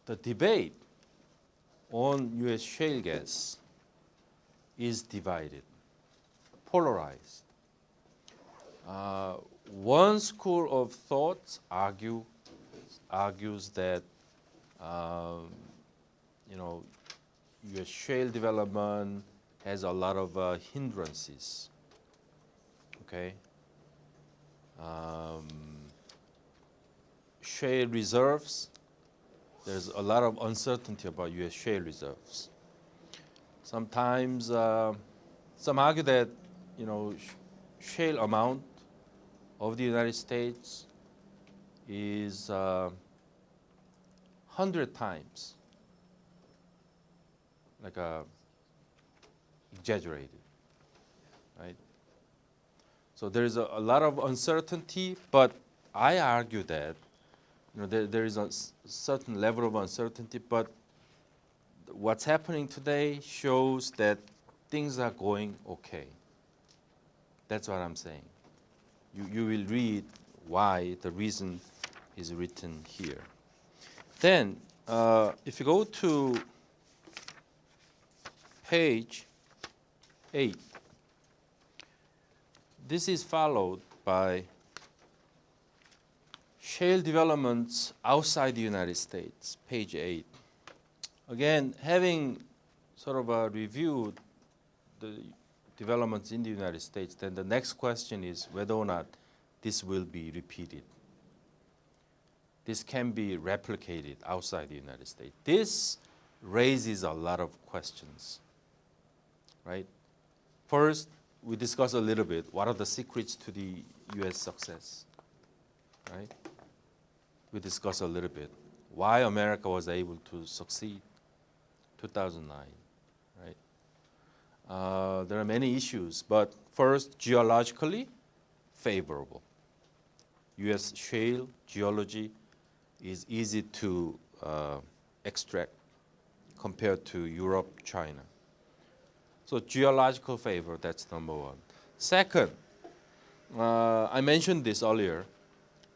the debate on U.S. shale gas is divided, polarized. One school of thought argues that U.S. shale development has a lot of hindrances. Okay, shale reserves. There's a lot of uncertainty about U.S. shale reserves. Sometimes some argue that shale amount of the United States is 100 times exaggerated, right? So there's a lot of uncertainty, but I argue that there is a certain level of uncertainty, but what's happening today shows that things are going okay. That's what I'm saying. You will read why the reason is written here. Then, if you go to page 8, this is followed by shale developments outside the United States, page 8. Again, having sort of reviewed the developments in the United States, then the next question is whether or not this will be repeated. This can be replicated outside the United States. This raises a lot of questions, right? First, we discuss a little bit what are the secrets to the U.S. success, right? We discuss a little bit why America was able to succeed 2009, right? There are many issues, but first, geologically favorable. U.S. shale geology is easy to extract compared to Europe, China. So geological favor, that's number one. Second, I mentioned this earlier,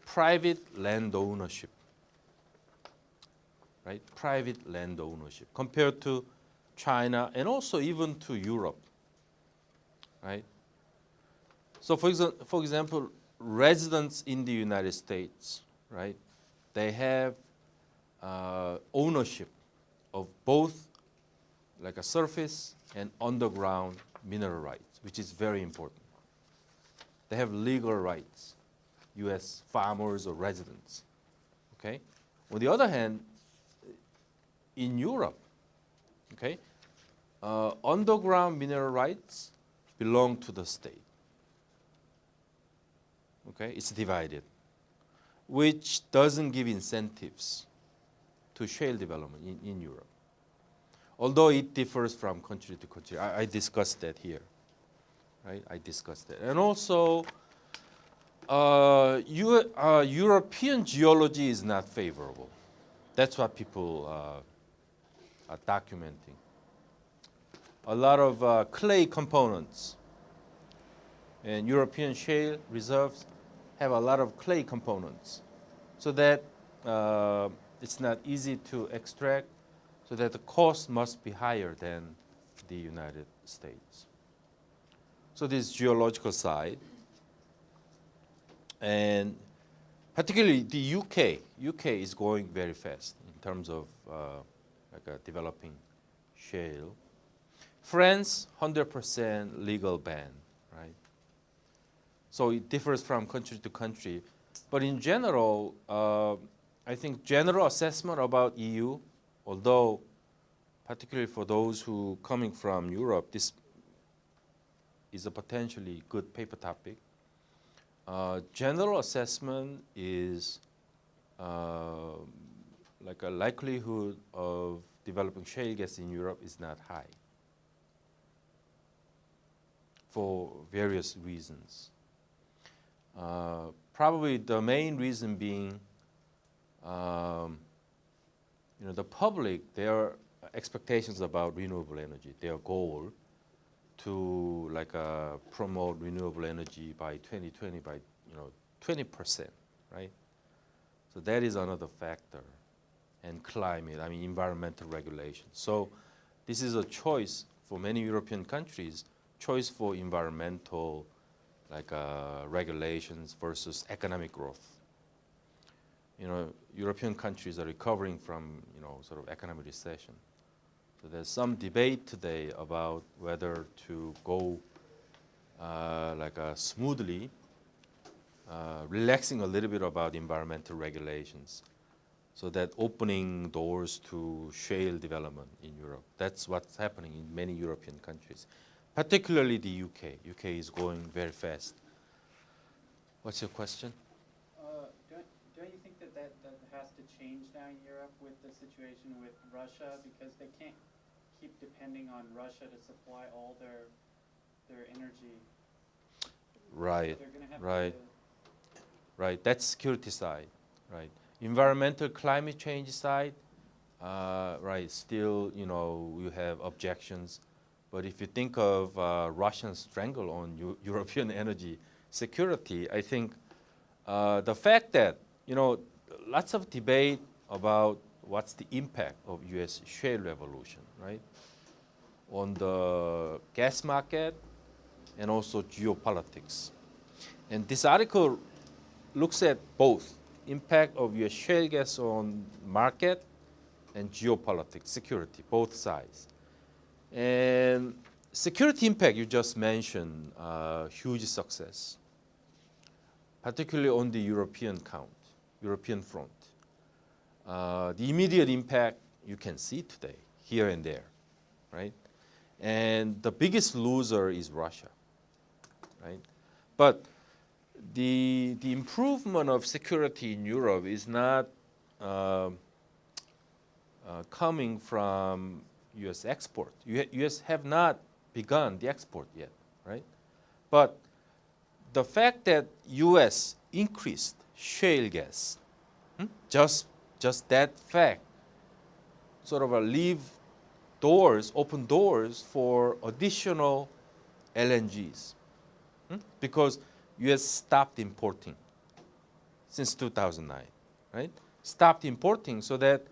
private land ownership, right? Private land ownership compared to China and also even to Europe, right? So for example, residents in the United States, right? They have ownership of both like a surface and underground mineral rights, which is very important. They have legal rights, U.S. farmers or residents, okay? On the other hand, in Europe, okay, underground mineral rights belong to the state, okay? It's divided, which doesn't give incentives to shale development in Europe. Although it differs from country to country. I discussed that here, right? I discussed that. And also, European geology is not favorable. That's what people are documenting. A lot of clay components. And European shale reserves have a lot of clay components. So that it's not easy to extract, so that the cost must be higher than the United States. So this geological side. And particularly the UK is going very fast in terms of developing shale. France, 100% legal ban, right? So it differs from country to country. But in general, I think general assessment about EU, although particularly for those who coming from Europe, this is a potentially good paper topic. General assessment is like a likelihood of developing shale gas in Europe is not high for various reasons. Probably the main reason being, the public, their expectations about renewable energy, their goal to promote renewable energy by 2020 by 20%, right? So that is another factor. and climate, I mean environmental regulations. So this is a choice for many European countries, choice for environmental regulations versus economic growth. European countries are recovering from, sort of economic recession. So there's some debate today about whether to go smoothly, relaxing a little bit about environmental regulations, so that opening doors to shale development in Europe. That's what's happening in many European countries, particularly the UK. UK is going very fast. What's your question? Don't you think that has to change now in Europe with the situation with Russia, because they can't keep depending on Russia to supply all their energy? Right, So they're gonna have right, to right. That's security side, right. Environmental climate change side, right, still, you have objections. But if you think of Russian strangle on European energy security, I think the fact that, lots of debate about what's the impact of US shale revolution, right, on the gas market and also geopolitics. And this article looks at both impact of US shale gas on market and geopolitics, security, both sides. And security impact, you just mentioned, huge success, particularly on the European front. The immediate impact you can see today, here and there, right? And the biggest loser is Russia, right? But the improvement of security in Europe is not coming from U.S. export. U.S. have not begun the export yet, right? But the fact that U.S. increased shale gas, just that fact, sort of open doors for additional LNGs, because U.S. stopped importing since 2009, right? Stopped importing so that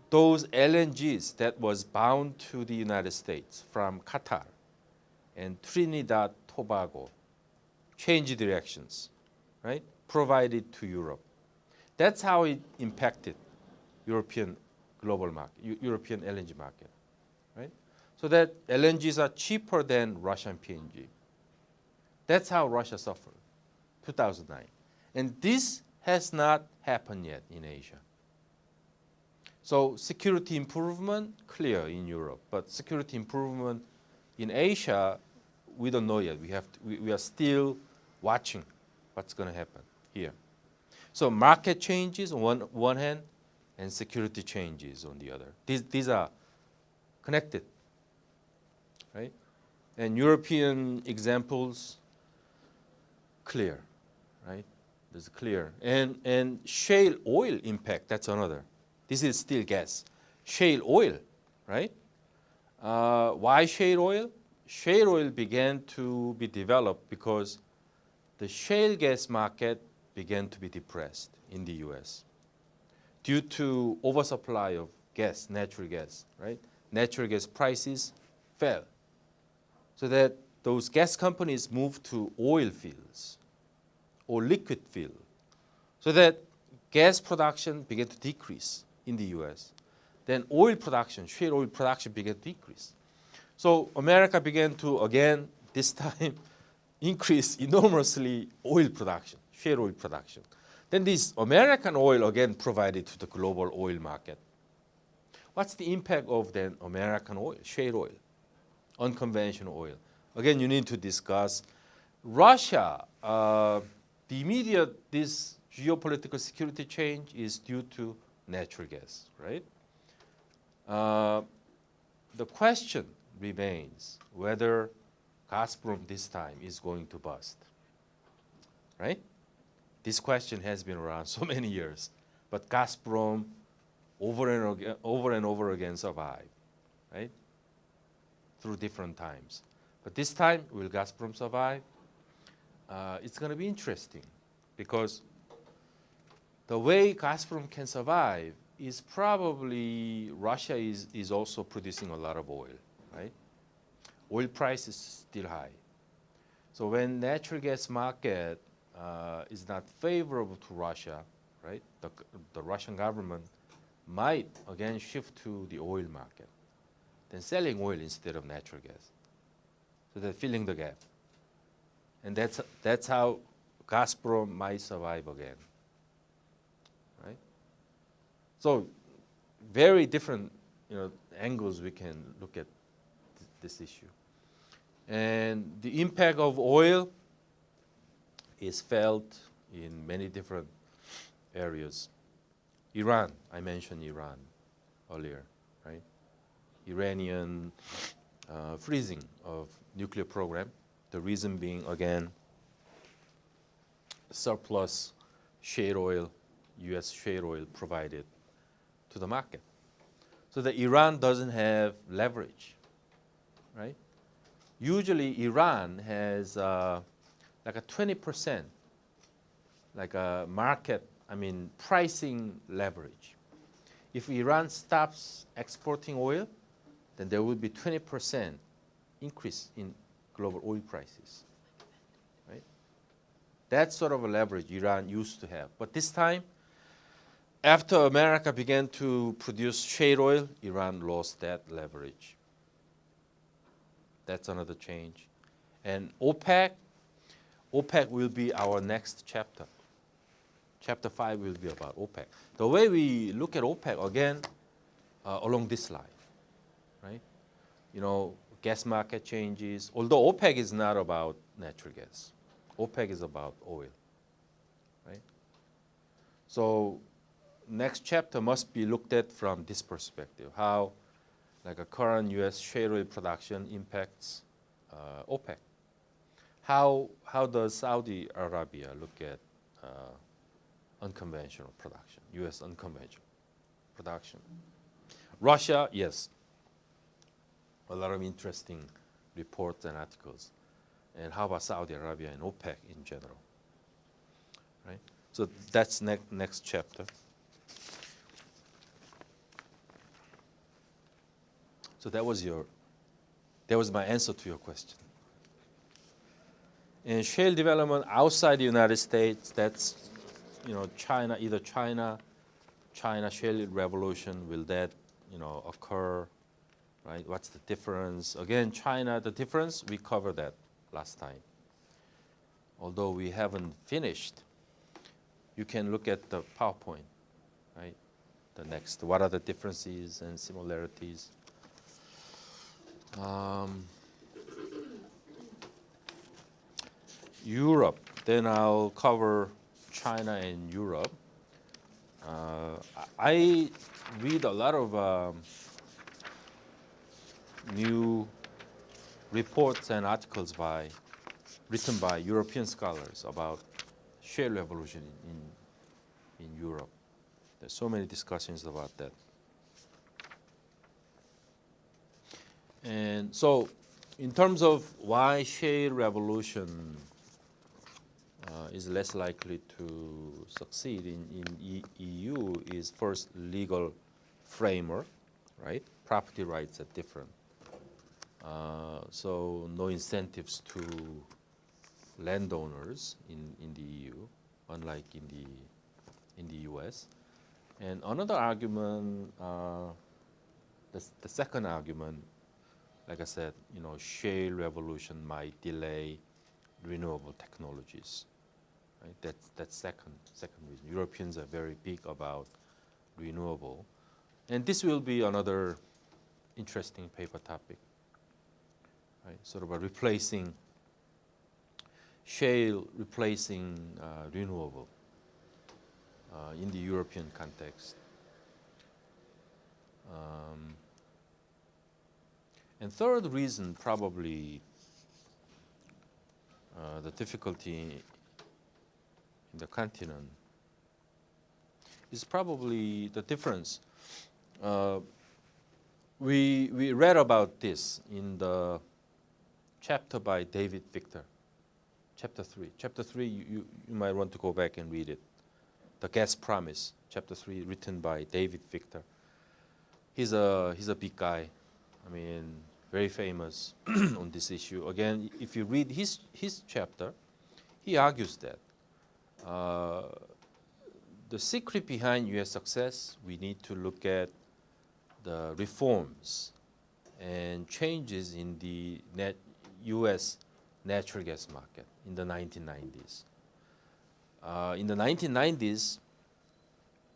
those LNGs that was bound to the United States from Qatar and Trinidad Tobago changed directions, right? Provided to Europe. That's how it impacted European global market, European LNG market, right? So that LNGs are cheaper than Russian PNG. That's how Russia suffered, 2009. And this has not happened yet in Asia. So security improvement, clear in Europe, but security improvement in Asia, we don't know yet. We are still watching what's going to happen here. So market changes on one hand, and security changes on the other. These are connected, right? And European examples, clear, right? There's clear. And shale oil impact, that's another. This is still gas. Shale oil, right? Why shale oil? Shale oil began to be developed because the shale gas market began to be depressed in the US due to oversupply of gas, natural gas, right? Natural gas prices fell. So that those gas companies moved to oil fields or liquid field. So that gas production began to decrease in the US. Then oil production, shale oil production began to decrease. So America began to, again, this time, increase enormously oil production, shale oil production. Then this American oil again provided to the global oil market. What's the impact of then American oil, shale oil, unconventional oil? Again, you need to discuss. Russia, the immediate, this geopolitical security change is due to natural gas, right? The question remains whether Gazprom this time is going to bust, right? This question has been around so many years, but Gazprom over and over again survived, right? Through different times. But this time, will Gazprom survive? It's going to be interesting because the way Gazprom can survive is probably Russia is also producing a lot of oil, right? Oil price is still high. So when natural gas market is not favorable to Russia, right? The Russian government might again shift to the oil market, then selling oil instead of natural gas. So they're filling the gap. And that's how Gazprom might survive again, right? So very different, angles we can look at this issue. And the impact of oil is felt in many different areas. Iran, I mentioned Iran earlier, right? Iranian freezing of nuclear program. The reason being, again, surplus shale oil, U.S. shale oil provided to the market. So that Iran doesn't have leverage, right? Usually Iran has like a 20%, like a market, pricing leverage. If Iran stops exporting oil, then there will be 20% increase in global oil prices, right? That's sort of a leverage Iran used to have. But this time, after America began to produce shale oil, Iran lost that leverage. That's another change. And OPEC will be our next chapter. Chapter 5 will be about OPEC. The way we look at OPEC, again, along this line, right? Gas market changes. Although OPEC is not about natural gas. OPEC is about oil, right? So next chapter must be looked at from this perspective, how like a current U.S. shale oil production impacts OPEC. How does Saudi Arabia look at unconventional production, U.S. unconventional production? Russia, yes. A lot of interesting reports and articles. And how about Saudi Arabia and OPEC in general, right? So that's next chapter. So that was my answer to your question. And shale development outside the United States, that's China, either China shale revolution, will that occur, right? What's the difference? Again, China, the difference, we covered that last time. Although we haven't finished, you can look at the PowerPoint, right? The next, what are the differences and similarities? Europe, then I'll cover China and Europe. I read a lot of new reports and articles written by European scholars about shale revolution in Europe. There's so many discussions about that. And so in terms of why shale revolution is less likely to succeed in EU is first legal framework, right? Property rights are different. So no incentives to landowners in the EU, unlike in the US. And another argument, the second argument, like I said, shale revolution might delay renewable technologies. Right? That's second reason. Europeans are very big about renewable, and this will be another interesting paper topic. Right? Sort of a replacing shale, replacing renewable in the European context. And third reason, probably the difficulty in the continent is probably the difference. We read about this in the chapter by David Victor, chapter 3. Chapter 3, you might want to go back and read it. The Gas Promise, chapter 3, written by David Victor. He's a big guy. I mean, very famous on this issue. Again, if you read his chapter, he argues that the secret behind U.S. success, we need to look at the reforms and changes in the U.S. natural gas market in the 1990s. In the 1990s,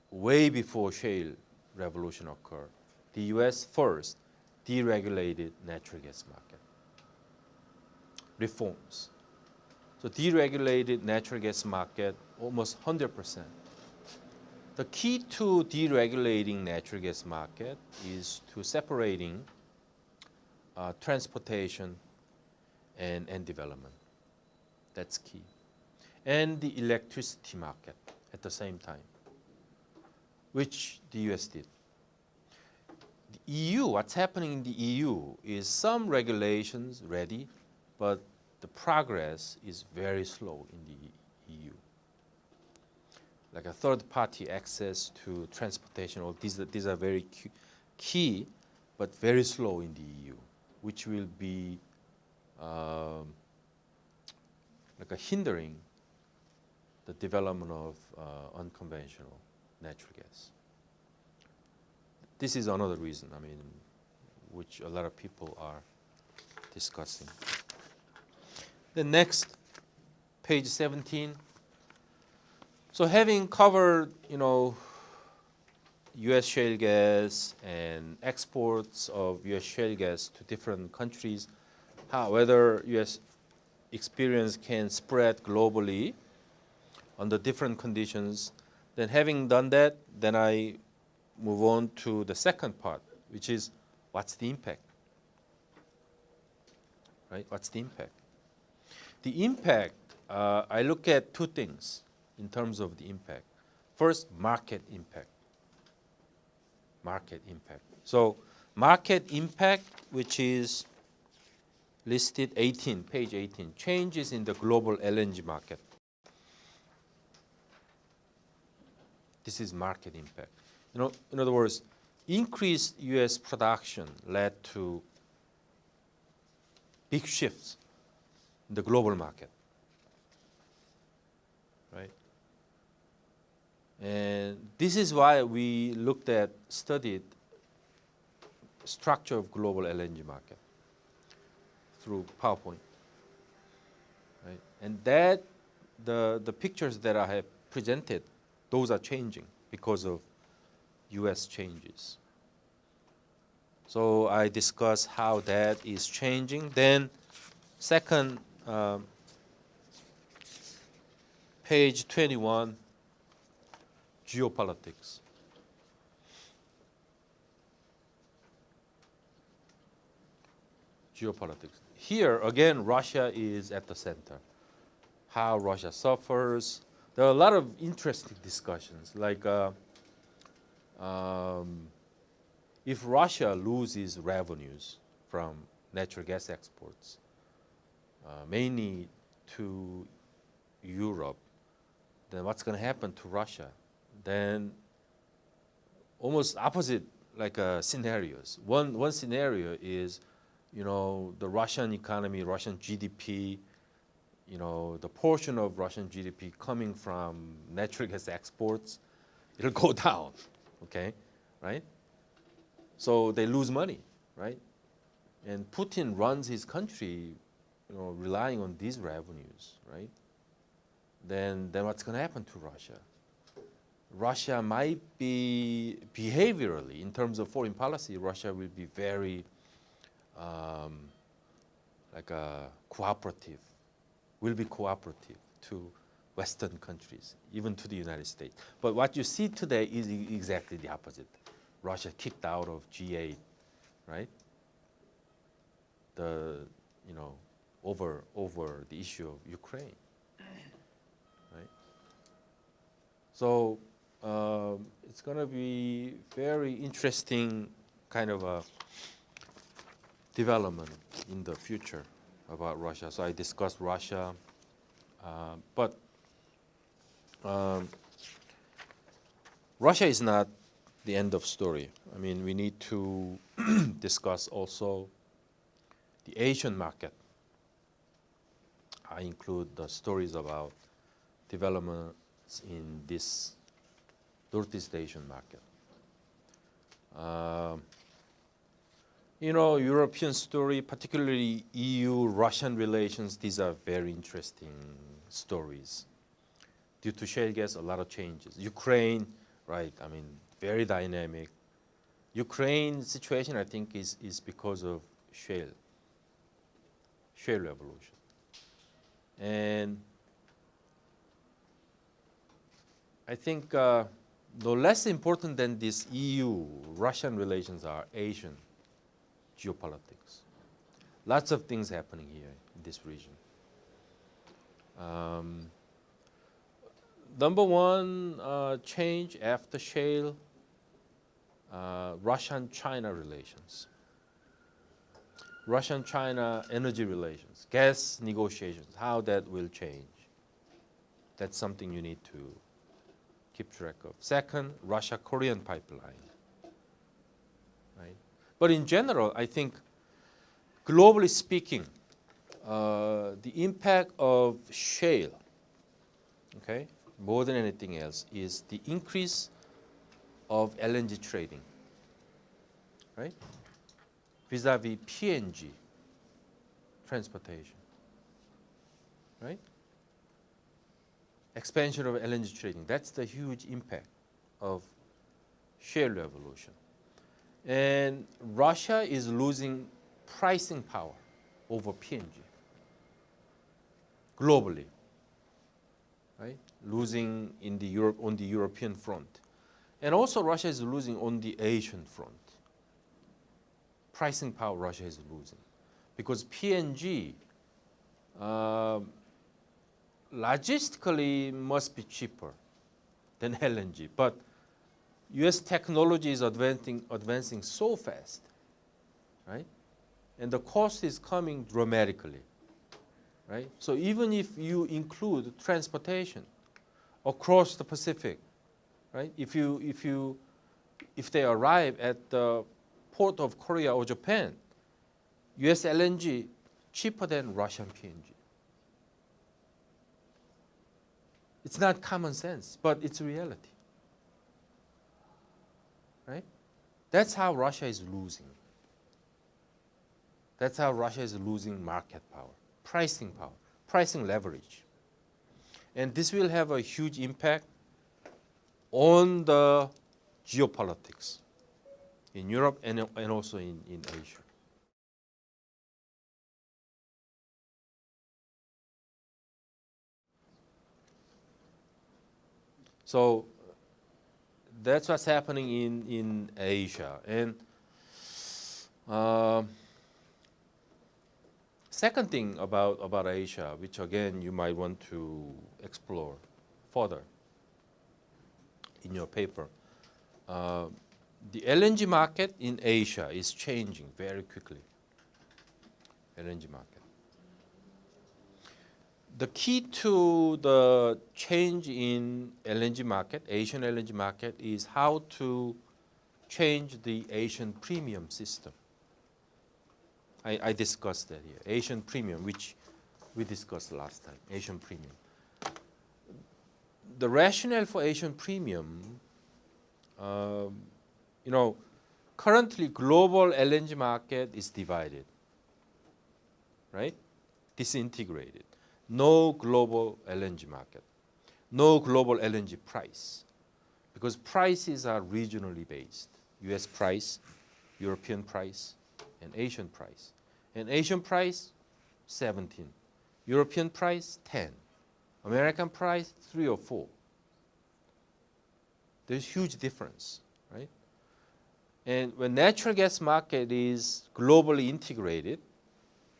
way before shale revolution occurred, the U.S. first deregulated natural gas market. Reforms. So deregulated natural gas market almost 100%. The key to deregulating natural gas market is to separating transportation and development. That's key. And the electricity market at the same time, which the US did. The EU, what's happening in the EU is some regulations ready, but the progress is very slow in the EU. Like a third-party access to transportation, all these are very key, but very slow in the EU, which will be like a hindering the development of unconventional natural gas. This is another reason, I mean, which a lot of people are discussing. The next, page 17. So having covered, U.S. shale gas and exports of U.S. shale gas to different countries, whether U.S. experience can spread globally under different conditions, then having done that, then I move on to the second part, which is what's the impact? Right? What's the impact? The impact, I look at two things in terms of the impact. First, market impact. Market impact. So market impact, which is listed page 18, changes in the global LNG market. This is market impact. In other words, increased U.S. production led to big shifts in the global market, right? And this is why we studied structure of global LNG market through PowerPoint, right? And that the pictures that I have presented, those are changing because of U.S. changes. So I discuss how that is changing. Then second, page 21, geopolitics. Geopolitics. Here, again, Russia is at the center. How Russia suffers. There are a lot of interesting discussions, like if Russia loses revenues from natural gas exports, mainly to Europe, then what's going to happen to Russia? Then almost opposite scenarios. One scenario is, the Russian economy, Russian GDP, the portion of Russian GDP coming from natural gas exports, it'll go down, okay, right? So they lose money, right? And Putin runs his country, relying on these revenues, right? Then what's going to happen to Russia? Russia might be behaviorally, in terms of foreign policy, Russia will be very cooperative, will be cooperative to Western countries, even to the United States. But what you see today is exactly the opposite. Russia kicked out of G8, right? Over the issue of Ukraine, right? So it's going to be very interesting kind of a development in the future about Russia. So I discussed Russia, but Russia is not the end of story. I mean, we need to discuss also the Asian market. I include the stories about developments in this Northeast Asian market. You know, European story, particularly EU-Russian relations, these are very interesting stories. Due to shale gas, a lot of changes. Ukraine, right, I mean, very dynamic. Ukraine situation, I think, is because of shale revolution. And I think no less important than this EU-Russian relations are Asian geopolitics. Lots of things happening here in this region. Number one change after shale, Russian-China relations. Russian-China energy relations, gas negotiations, how that will change. That's something you need to keep track of. Second, Russia-Korean pipeline. Right? But in general, I think, globally speaking, the impact of shale, okay, more than anything else, is the increase of LNG trading, right? Vis-a-vis PNG transportation, right? Expansion of LNG trading, that's the huge impact of shale revolution. And Russia is losing pricing power over PNG globally, right? Losing in the on the European front. And also Russia is losing on the Asian front. Pricing power Russia is losing. Because PNG logistically must be cheaper than LNG. But US technology is advancing so fast, right? And the cost is coming dramatically, right? So even if you include transportation across the Pacific, right? If they arrive at the port of Korea or Japan, US LNG cheaper than Russian PNG. It's not common sense, but it's reality. Right? That's how Russia is losing. That's how Russia is losing market power, pricing leverage. And this will have a huge impact on the geopolitics in Europe and also in Asia. So that's what's happening in Asia. And second thing about Asia, which again you might want to explore further in your paper, the LNG market in Asia is changing very quickly. LNG market. The key to the change in LNG market, Asian LNG market, is how to change the Asian premium system. I discussed that here. Asian premium, which we discussed last time, Asian premium. The rationale for Asian premium, currently global LNG market is divided, right? Disintegrated. No global LNG market, no global LNG price, because prices are regionally based. US price, European price, and Asian price. And Asian price, 17. European price, 10. American price, 3 or 4. There's huge difference, right? And when natural gas market is globally integrated,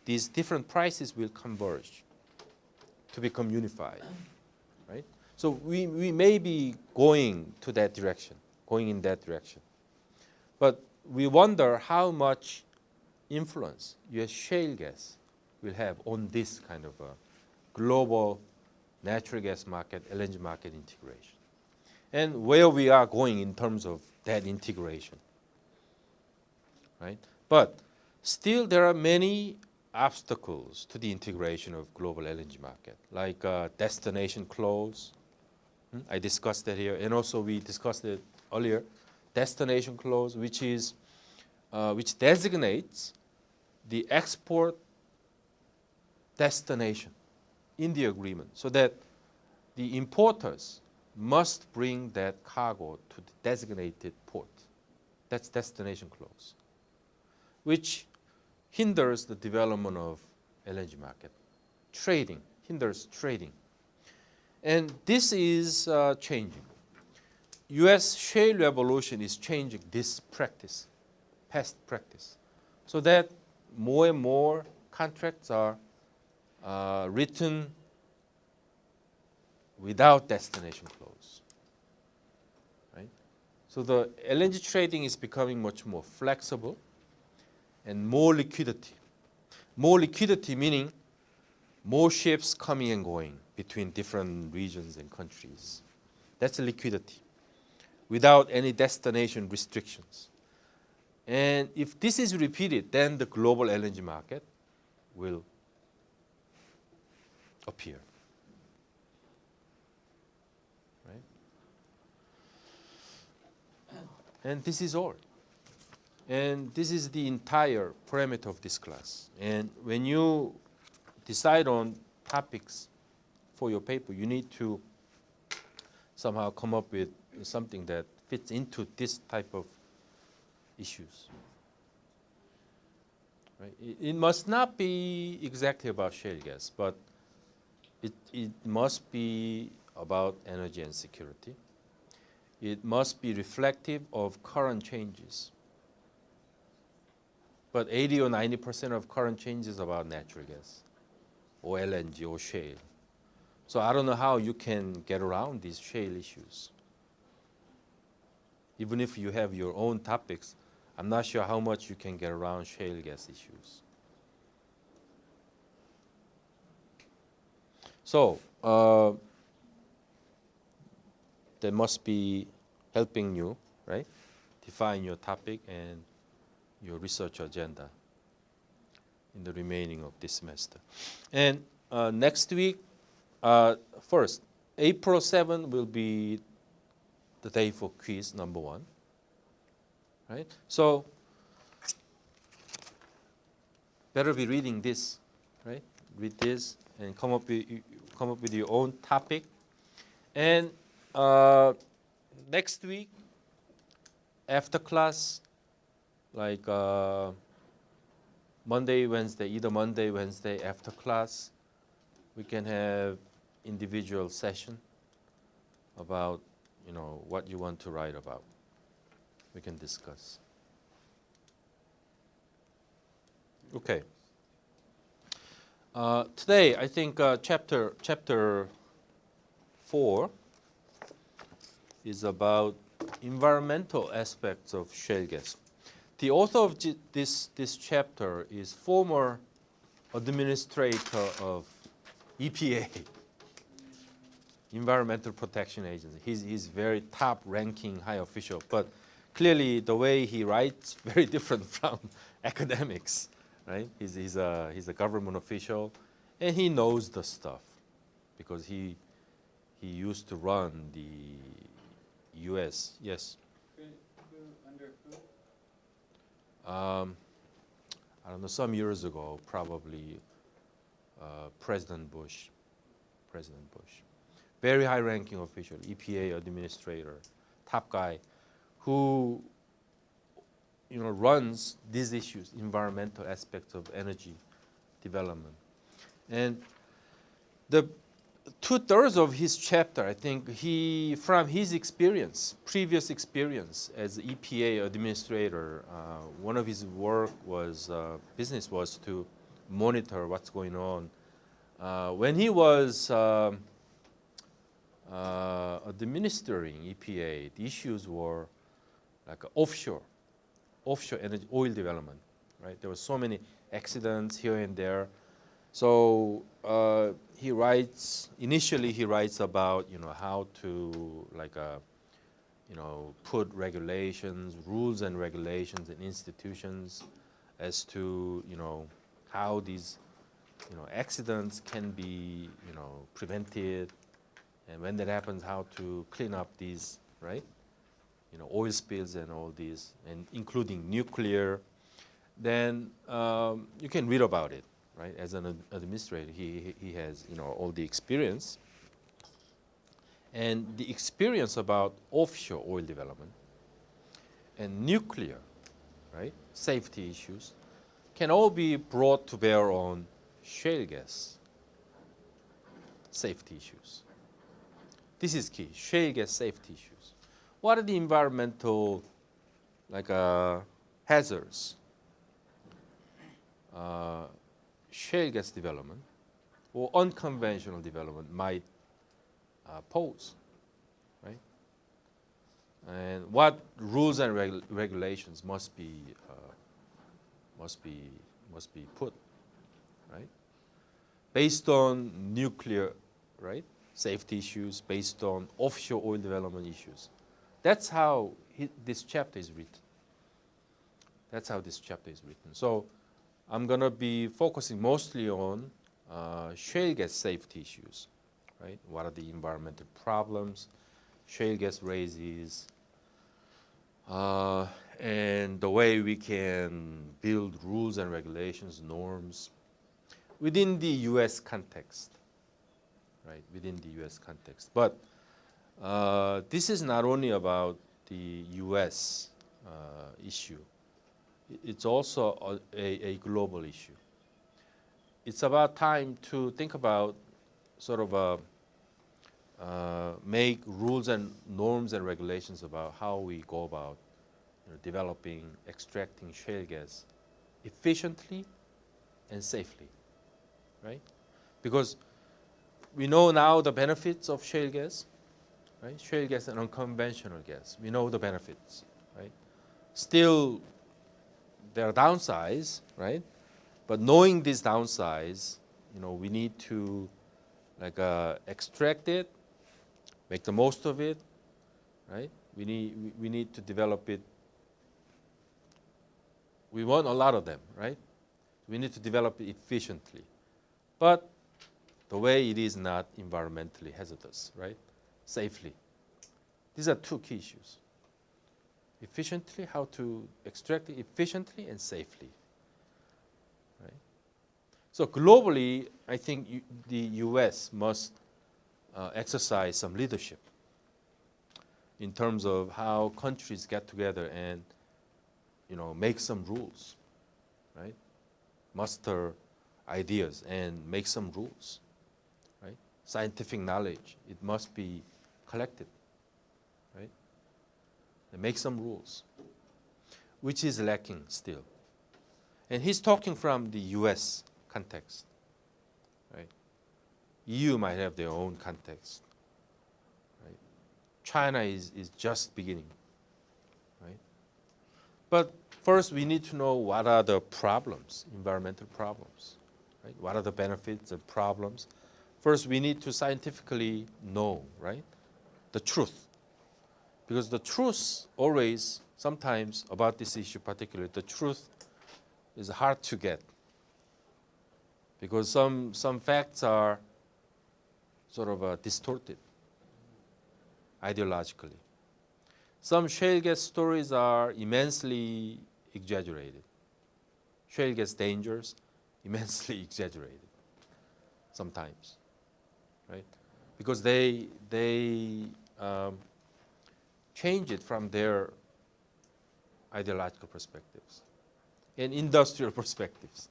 these different prices will converge to become unified, right? So we may be going in that direction. But we wonder how much influence US shale gas will have on this kind of a global natural gas market, LNG market integration. and where we are going in terms of that integration, right? But still, there are many obstacles to the integration of global LNG market, like destination clause. I discussed that here, and also we discussed it earlier. Destination clause, which designates the export destination in the agreement, so that the importers must bring that cargo to the designated port. That's destination clause, which hinders the development of LNG market. Trading, hinders trading. And this is changing. US shale revolution is changing this practice, past practice, so that more and more contracts are written without destination clause, right? So the LNG trading is becoming much more flexible and more liquidity. More liquidity meaning more ships coming and going between different regions and countries. That's liquidity without any destination restrictions. And if this is repeated, then the global LNG market will appear. Right? And this is all. And this is the entire parameter of this class. And when you decide on topics for your paper, you need to somehow come up with something that fits into this type of issues. Right? It must not be exactly about shale gas, but it must be about energy and security. It must be reflective of current changes. But 80 or 90% of current changes about natural gas or LNG or shale. So I don't know how you can get around these shale issues. Even if you have your own topics, I'm not sure how much you can get around shale gas issues. So that must be helping you, right? Define your topic and your research agenda in the remaining of this semester. And next week, first, April 7 will be the day for quiz number 1, right? So better be reading this, right? Read this and come up with your own topic. And next week, after class, like Monday, Wednesday, either Monday, Wednesday after class, we can have individual session about, you know, what you want to write about. We can discuss. Okay. Today, I think chapter 4 is about environmental aspects of shale gas. The author of this chapter is former administrator of EPA, Environmental Protection Agency. He's very top-ranking high official, but clearly the way he writes very different from academics, right? He's a government official, and he knows the stuff because he used to run the U.S. Yes. Under who? I don't know. Some years ago, probably President Bush. Very high-ranking official, EPA administrator, top guy, who runs these issues, environmental aspects of energy development. And the 2/3 of his chapter, I think, from his experience, previous experience as EPA administrator, one of his business was to monitor what's going on. When he was administering EPA, the issues were like offshore energy, oil development, right? There were so many accidents here and there. So initially he writes about how to put regulations, rules and regulations and institutions as to, how these, accidents can be, prevented, and when that happens, how to clean up these, right? Oil spills and all these, and including nuclear, then you can read about it, right? As an administrator, he has, all the experience. And the experience about offshore oil development and nuclear, right, safety issues can all be brought to bear on shale gas safety issues. This is key, shale gas safety issues. What are the environmental hazards shale gas development or unconventional development might pose, right? And what rules and regulations must be put, right? Based on nuclear, right, safety issues, based on offshore oil development issues. That's how this chapter is written. That's how this chapter is written. So I'm going to be focusing mostly on shale gas safety issues, right? What are the environmental problems shale gas raises, and the way we can build rules and regulations, norms within the U.S. context, right? Within the U.S. context. But this is not only about the U.S. Issue. It's also a global issue. It's about time to think about sort of make rules and norms and regulations about how we go about developing, extracting shale gas efficiently and safely, right? Because we know now the benefits of shale gas, right? Shale gas and unconventional gas. We know the benefits, right? Still, there are downsides, right? But knowing these downsides, we need to extract it, make the most of it, right? We need to develop it. We want a lot of them, right? We need to develop it efficiently. But the way it is not environmentally hazardous, right? Safely. These are two key issues. Efficiently, how to extract it efficiently and safely, right? So globally, I think the U.S. must exercise some leadership in terms of how countries get together and make some rules, right? Muster ideas and make some rules, right? Scientific knowledge, it must be collected, right? And make some rules, which is lacking still. And he's talking from the U.S. context, right? EU might have their own context, right? China is just beginning, right? But first, we need to know what are the problems, environmental problems, right? What are the benefits and problems? First, we need to scientifically know, right, the truth. Because the truth always, sometimes about this issue particularly, the truth is hard to get. Because some facts are sort of distorted ideologically. Some shale gas stories are immensely exaggerated. Shale gas dangers, immensely exaggerated sometimes, right? Because they change it from their ideological perspectives and industrial perspectives,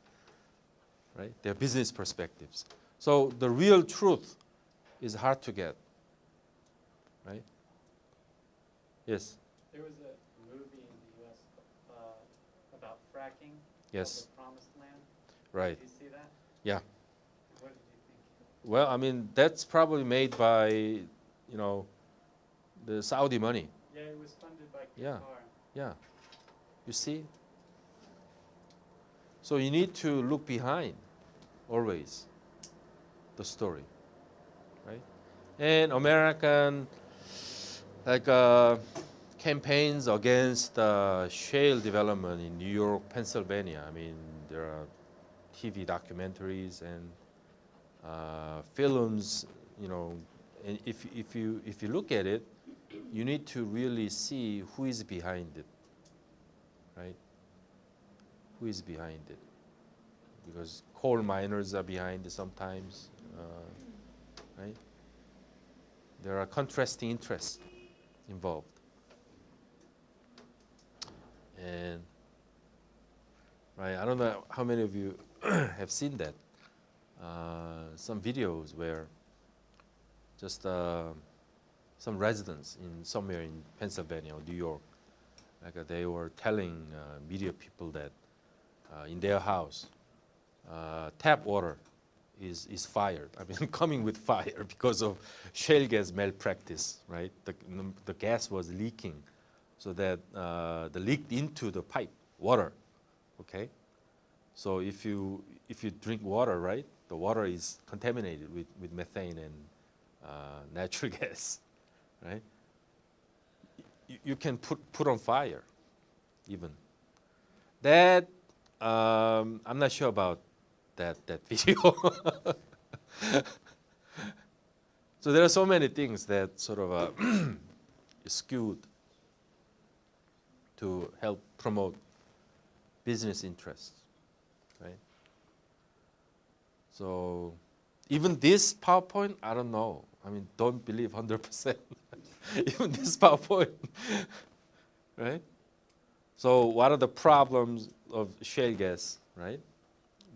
right? Their business perspectives. So the real truth is hard to get, right? Yes? There was a movie in the U.S. About fracking. Yes. Called The Promised Land. Right. Did you see that? Yeah. What did you think? Well, I mean, that's probably made by, the Saudi money. Yeah, it was funded by Qatar. Yeah. Yeah. You see? So you need to look behind, always, the story, right? And American, campaigns against shale development in New York, Pennsylvania. I mean, there are TV documentaries and films. You know, and if you look at it, you need to really see who is behind it, right? Who is behind it? Because coal miners are behind it sometimes, right? There are contrasting interests involved. And right, I don't know how many of you have seen that. Some videos where just some residents in somewhere in Pennsylvania or New York, like they were telling media people that in their house, tap water is fired. I mean, coming with fire because of shale gas malpractice, right? The gas was leaking, so that the leaked into the pipe water. Okay, so if you drink water, right, the water is contaminated with methane and natural gas, right? You can put on fire, even. That I'm not sure about that video. So there are so many things that sort of skewed to help promote business interests, right? So even this PowerPoint, I don't know. I mean, don't believe 100%. Even this PowerPoint, right? So what are the problems of shale gas, right?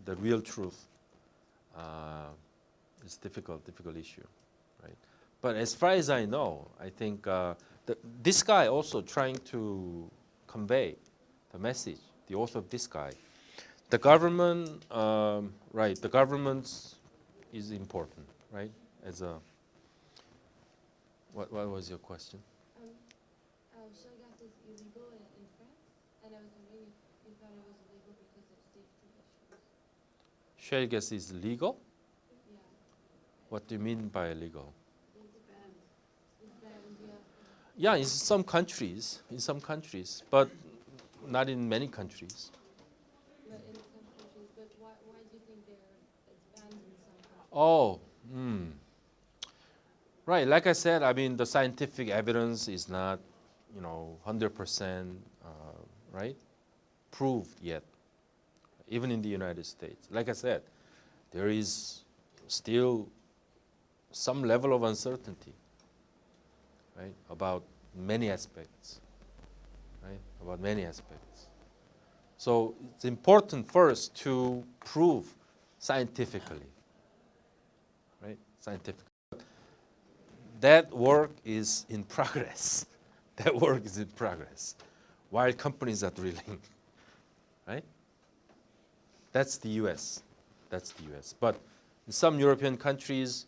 The real truth is difficult issue, right? But as far as I know, I think this guy also trying to convey the message, the author of this guy. The government, right, the government is important, right? As a, what was your question? Shale gas is illegal in France, and I was wondering if you thought it was illegal because of safety issues. Shale gas is legal? Yeah. What do you mean by illegal? It depends. It's banned, Yeah, in some countries, but not in many countries. But in some countries, but why do you think it's banned in some countries? Oh, right. Like I said, I mean, the scientific evidence is not, 100%, right, proved yet, even in the United States. Like I said, there is still some level of uncertainty, right, about many aspects, right, about many aspects. So it's important first to prove scientifically, right, scientifically. That work is in progress. That work is in progress while companies are drilling, right? That's the US. That's the US. But in some European countries,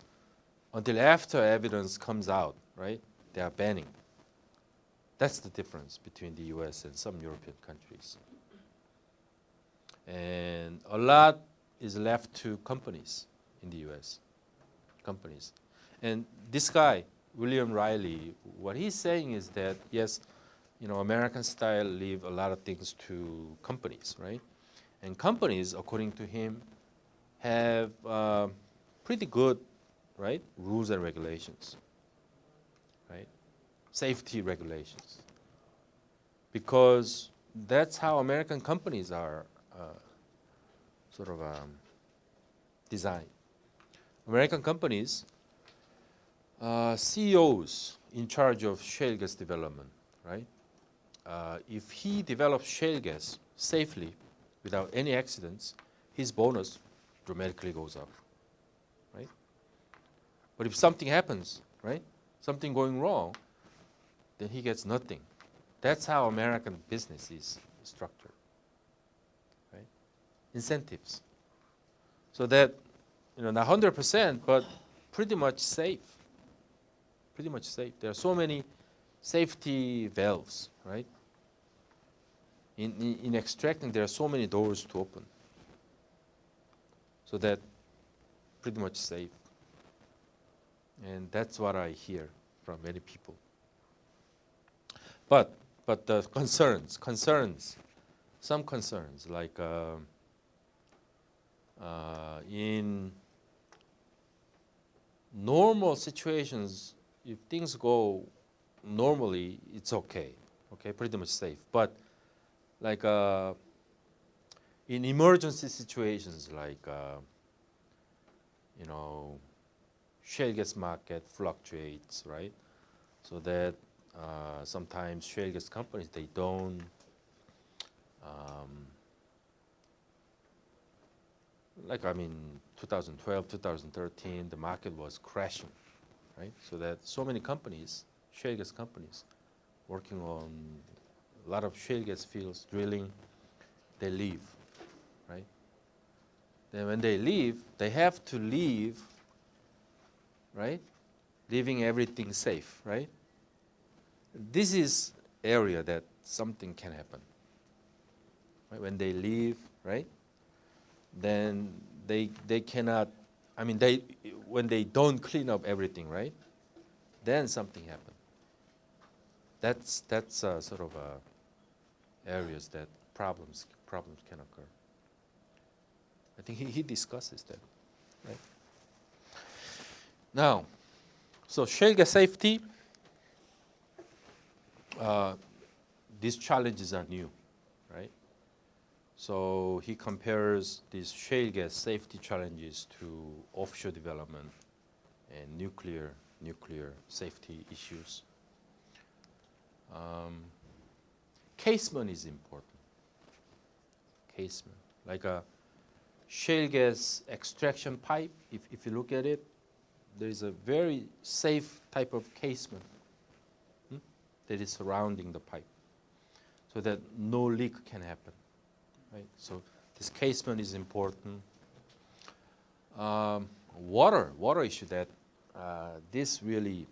until after evidence comes out, right, they are banning. That's the difference between the US and some European countries. And a lot is left to companies in the US, companies. And this guy, William Riley, what he's saying is that, yes, American style leave a lot of things to companies, right? And companies, according to him, have pretty good, right, rules and regulations, right? Safety regulations. Because that's how American companies are designed. American companies, CEOs in charge of shale gas development, right? If he develops shale gas safely without any accidents, his bonus dramatically goes up, right? But if something happens, right, something going wrong, then he gets nothing. That's how American business is structured, right? Incentives. So that, not 100%, but pretty much safe. Pretty much safe. There are so many safety valves, right? In extracting, there are so many doors to open. So that pretty much safe. And that's what I hear from many people. But the concerns, some concerns like in normal situations, if things go normally, it's okay, pretty much safe. But like in emergency situations, like shale gas market fluctuates, right? So that sometimes shale gas companies, they don't like 2012, 2013, the market was crashing, right? So that so many companies, shale gas companies, working on a lot of shale gas fields, drilling, they leave, right? Then when they leave, they have to leave, right? Leaving everything safe, right? This is area that something can happen. Right? When they leave, right? Then they cannot. When they don't clean up everything, right? Then something happens. That's sort of areas that problems can occur. I think he discusses that, right? Now, so shale gas safety. These challenges are new, right? So he compares these shale gas safety challenges to offshore development and nuclear safety issues. Casement is important. Casement, like a shale gas extraction pipe. If you look at it, there is a very safe type of casement that is surrounding the pipe, so that no leak can happen, right? So this casement is important. Water issue that this really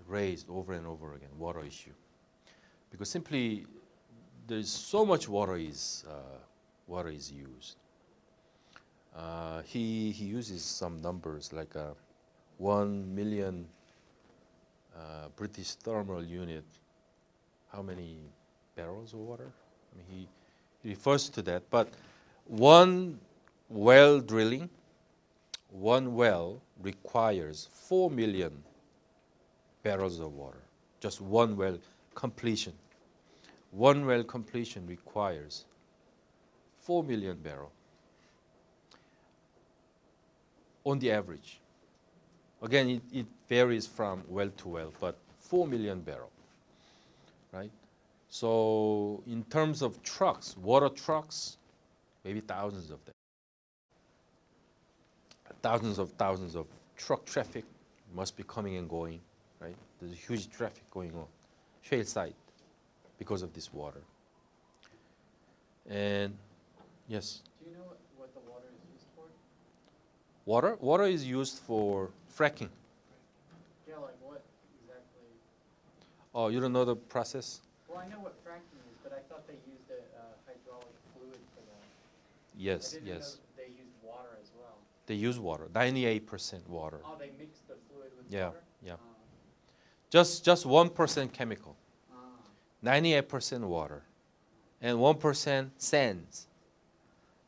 raised over and over again, water issue, because simply there is so much water is used. He uses some numbers like 1 million British thermal unit. How many barrels of water? He refers to that. But one well drilling, one well requires 4 million barrels of water. Just one well completion. One well completion requires 4 million barrels on the average. Again, it varies from well to well, but 4 million barrels, right? So in terms of trucks, water trucks, maybe thousands of them. Thousands of truck traffic must be coming and going, right? There's huge traffic going on, shale site, because of this water. And yes? Do you know what the water is used for? Water is used for fracking. Yeah, like what exactly? Oh, you don't know the process? Well, I know what fracking is, but I thought they used a hydraulic fluid for that. Yes, I didn't yes. know they used water as well. They use water, 98% water. Oh, they mix the fluid with Yeah, water? yeah. Just 1% chemical, Ah. 98% water, and 1% sands.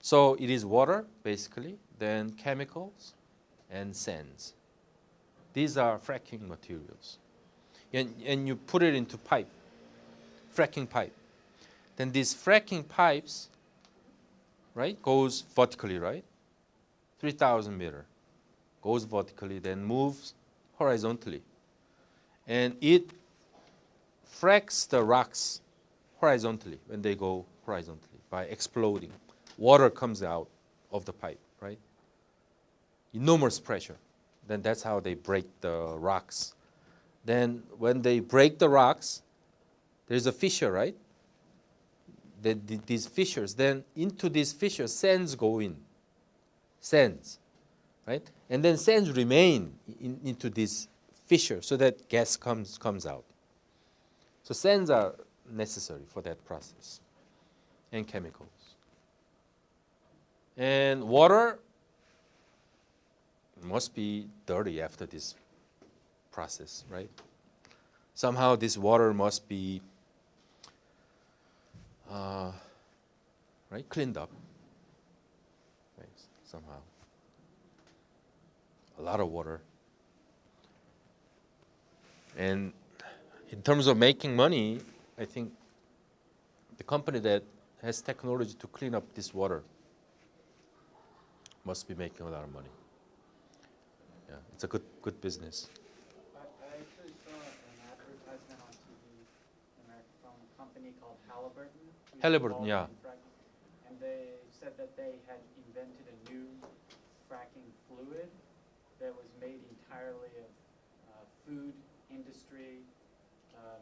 So it is water, basically, then chemicals, and sands. These are fracking materials. And you put it into pipe, fracking pipe. Then these fracking pipes, right, goes vertically, right? 3,000 meter, goes vertically, then moves horizontally. And it fracks the rocks horizontally when they go horizontally by exploding. Water comes out of the pipe, right? Enormous pressure. Then that's how they break the rocks. Then when they break the rocks, there's a fissure, right? These fissures, then into these fissures, sands go in. Sands, right? And then sands remain into this fissure so that gas comes out. So sands are necessary for that process, and chemicals. And water must be dirty after this process, right? somehow this water must be right, cleaned up, right, somehow. A lot of water. And in terms of making money, I think the company that has technology to clean up this water must be making a lot of money. Yeah, it's a good business. I actually saw an advertisement on TV from a company called Halliburton. who's Halliburton, involved yeah. in fracking, and they said that they had invented a new fracking fluid that was made entirely of food industry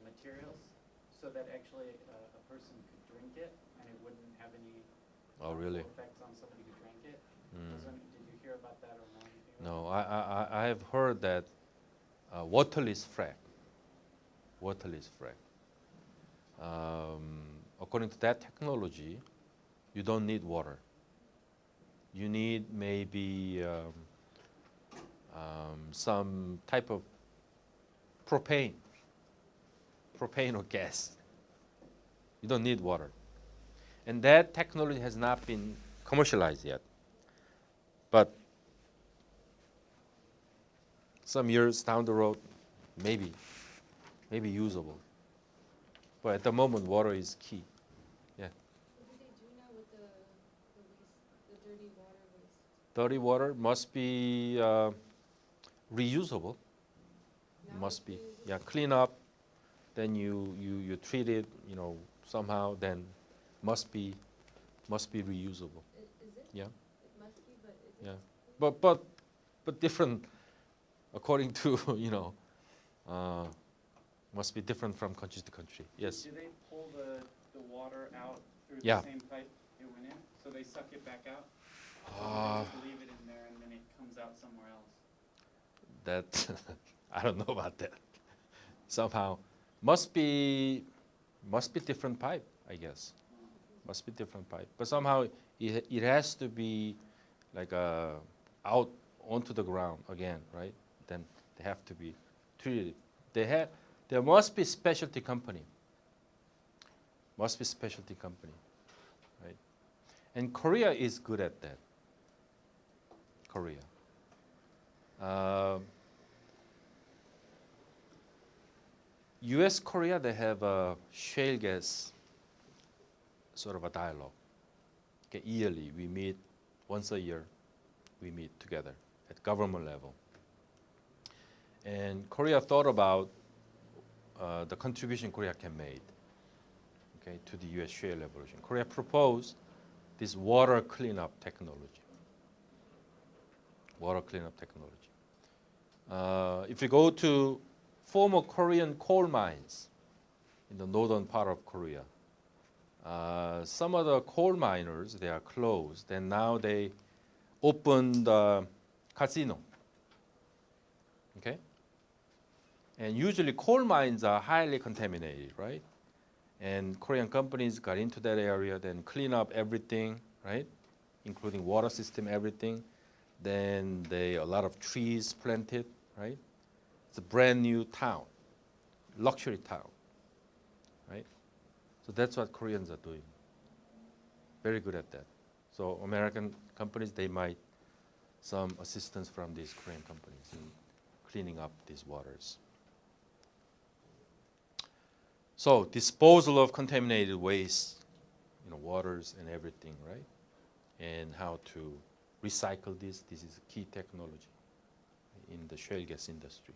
materials, so that actually a person could drink it and it wouldn't have any Oh, really? effects on somebody who drank it. Mm. Did you hear about that or know anything about No, I have heard that waterless frac. Waterless frac. According to that technology, you don't need water. You need maybe some type of propane or gas. You don't need water. And that technology has not been commercialized yet. But some years down the road, maybe usable. But at the moment, water is key. Yeah. What do they do now with the waste, the dirty water waste? Dirty water must be reusable. Now Must it's be, reusable? yeah, clean up. Then you treat it, somehow. Then must be reusable. Is it? Yeah, It must be, but is it? yeah. But different, according to must be different from country to country. Yes. Do they pull the water out through Yeah. the same pipe it went in? So they suck it back out? Or do Uh, they just leave it in there and then it comes out somewhere else? that I don't know about that. Somehow must be different pipe, I guess. Must be different pipe. But somehow it has to be like out onto the ground again, right? Then they have to be treated. There must be specialty company. Must be specialty company, right? And Korea is good at that. Korea. U.S. Korea, they have a shale gas sort of a dialogue. Okay, yearly, we meet once a year. We meet together at government level. And Korea thought about the contribution Korea can make, okay, to the U.S. shale revolution. Korea proposed this water cleanup technology. Water cleanup technology. If you go to former Korean coal mines in the northern part of Korea, some of the coal miners, they are closed, and now they opened a casino. Okay? And usually coal mines are highly contaminated, right? And Korean companies got into that area, then clean up everything, right? Including water system, everything. Then a lot of trees planted, right? It's a brand new town, luxury town, right? So that's what Koreans are doing. Very good at that. So American companies, they might some assistance from these Korean companies in cleaning up these waters. So disposal of contaminated waste, waters and everything, right? And how to recycle this. This is a key technology in the shale gas industry.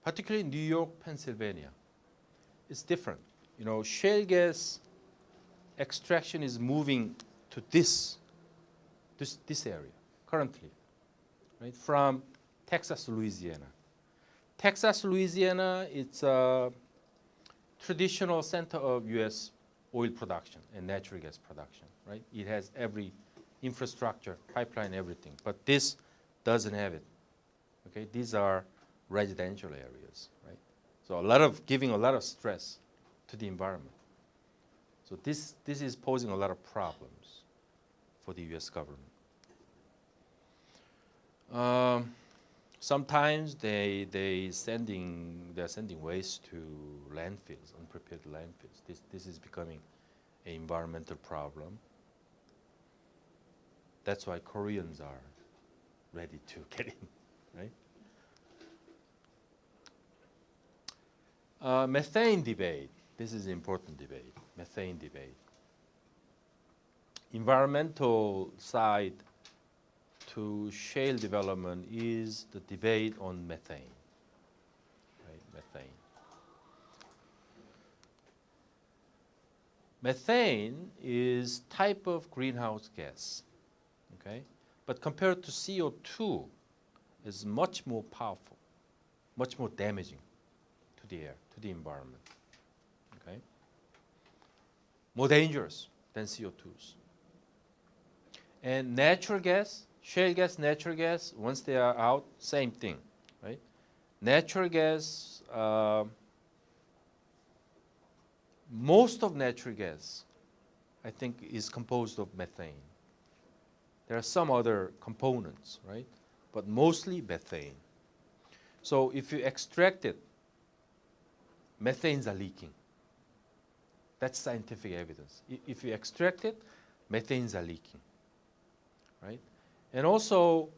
Particularly in New York, Pennsylvania, it's different. Shale gas extraction is moving to this area currently, right? From Texas, Louisiana. Texas, Louisiana, it's a traditional center of U.S. oil production and natural gas production, right? It has every infrastructure, pipeline, everything. But this doesn't have it. Okay, these are residential areas, right? So giving a lot of stress to the environment. So this is posing a lot of problems for the U.S. government. Sometimes they're sending waste to landfills, unprepared landfills. This is becoming an environmental problem. That's why Koreans are ready to get in, right? Methane debate. This is an important debate. Methane debate. Environmental side to shale development is the debate on methane. Right? Methane. Methane is type of greenhouse gas. Okay? But compared to CO2, is much more powerful, much more damaging to the air, to the environment. Okay? More dangerous than CO2s. And natural gas, shale gas, natural gas, once they are out, same thing, right? Natural gas, most of natural gas, I think, is composed of methane. There are some other components, right? But mostly methane. So if you extract it, methanes are leaking. That's scientific evidence. If you extract it, methanes are leaking, right? And also,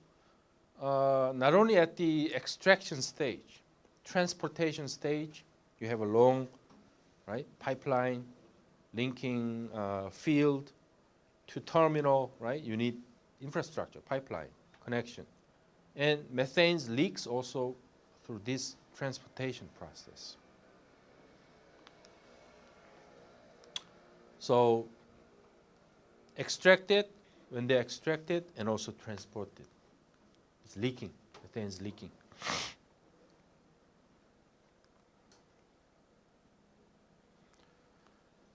not only at the extraction stage, transportation stage, you have a long, right, pipeline linking field to terminal, right? You need infrastructure, pipeline, connection. And methane leaks also through this transportation process. So extract it, when they extract it, and also transport it. It's leaking, methane is leaking.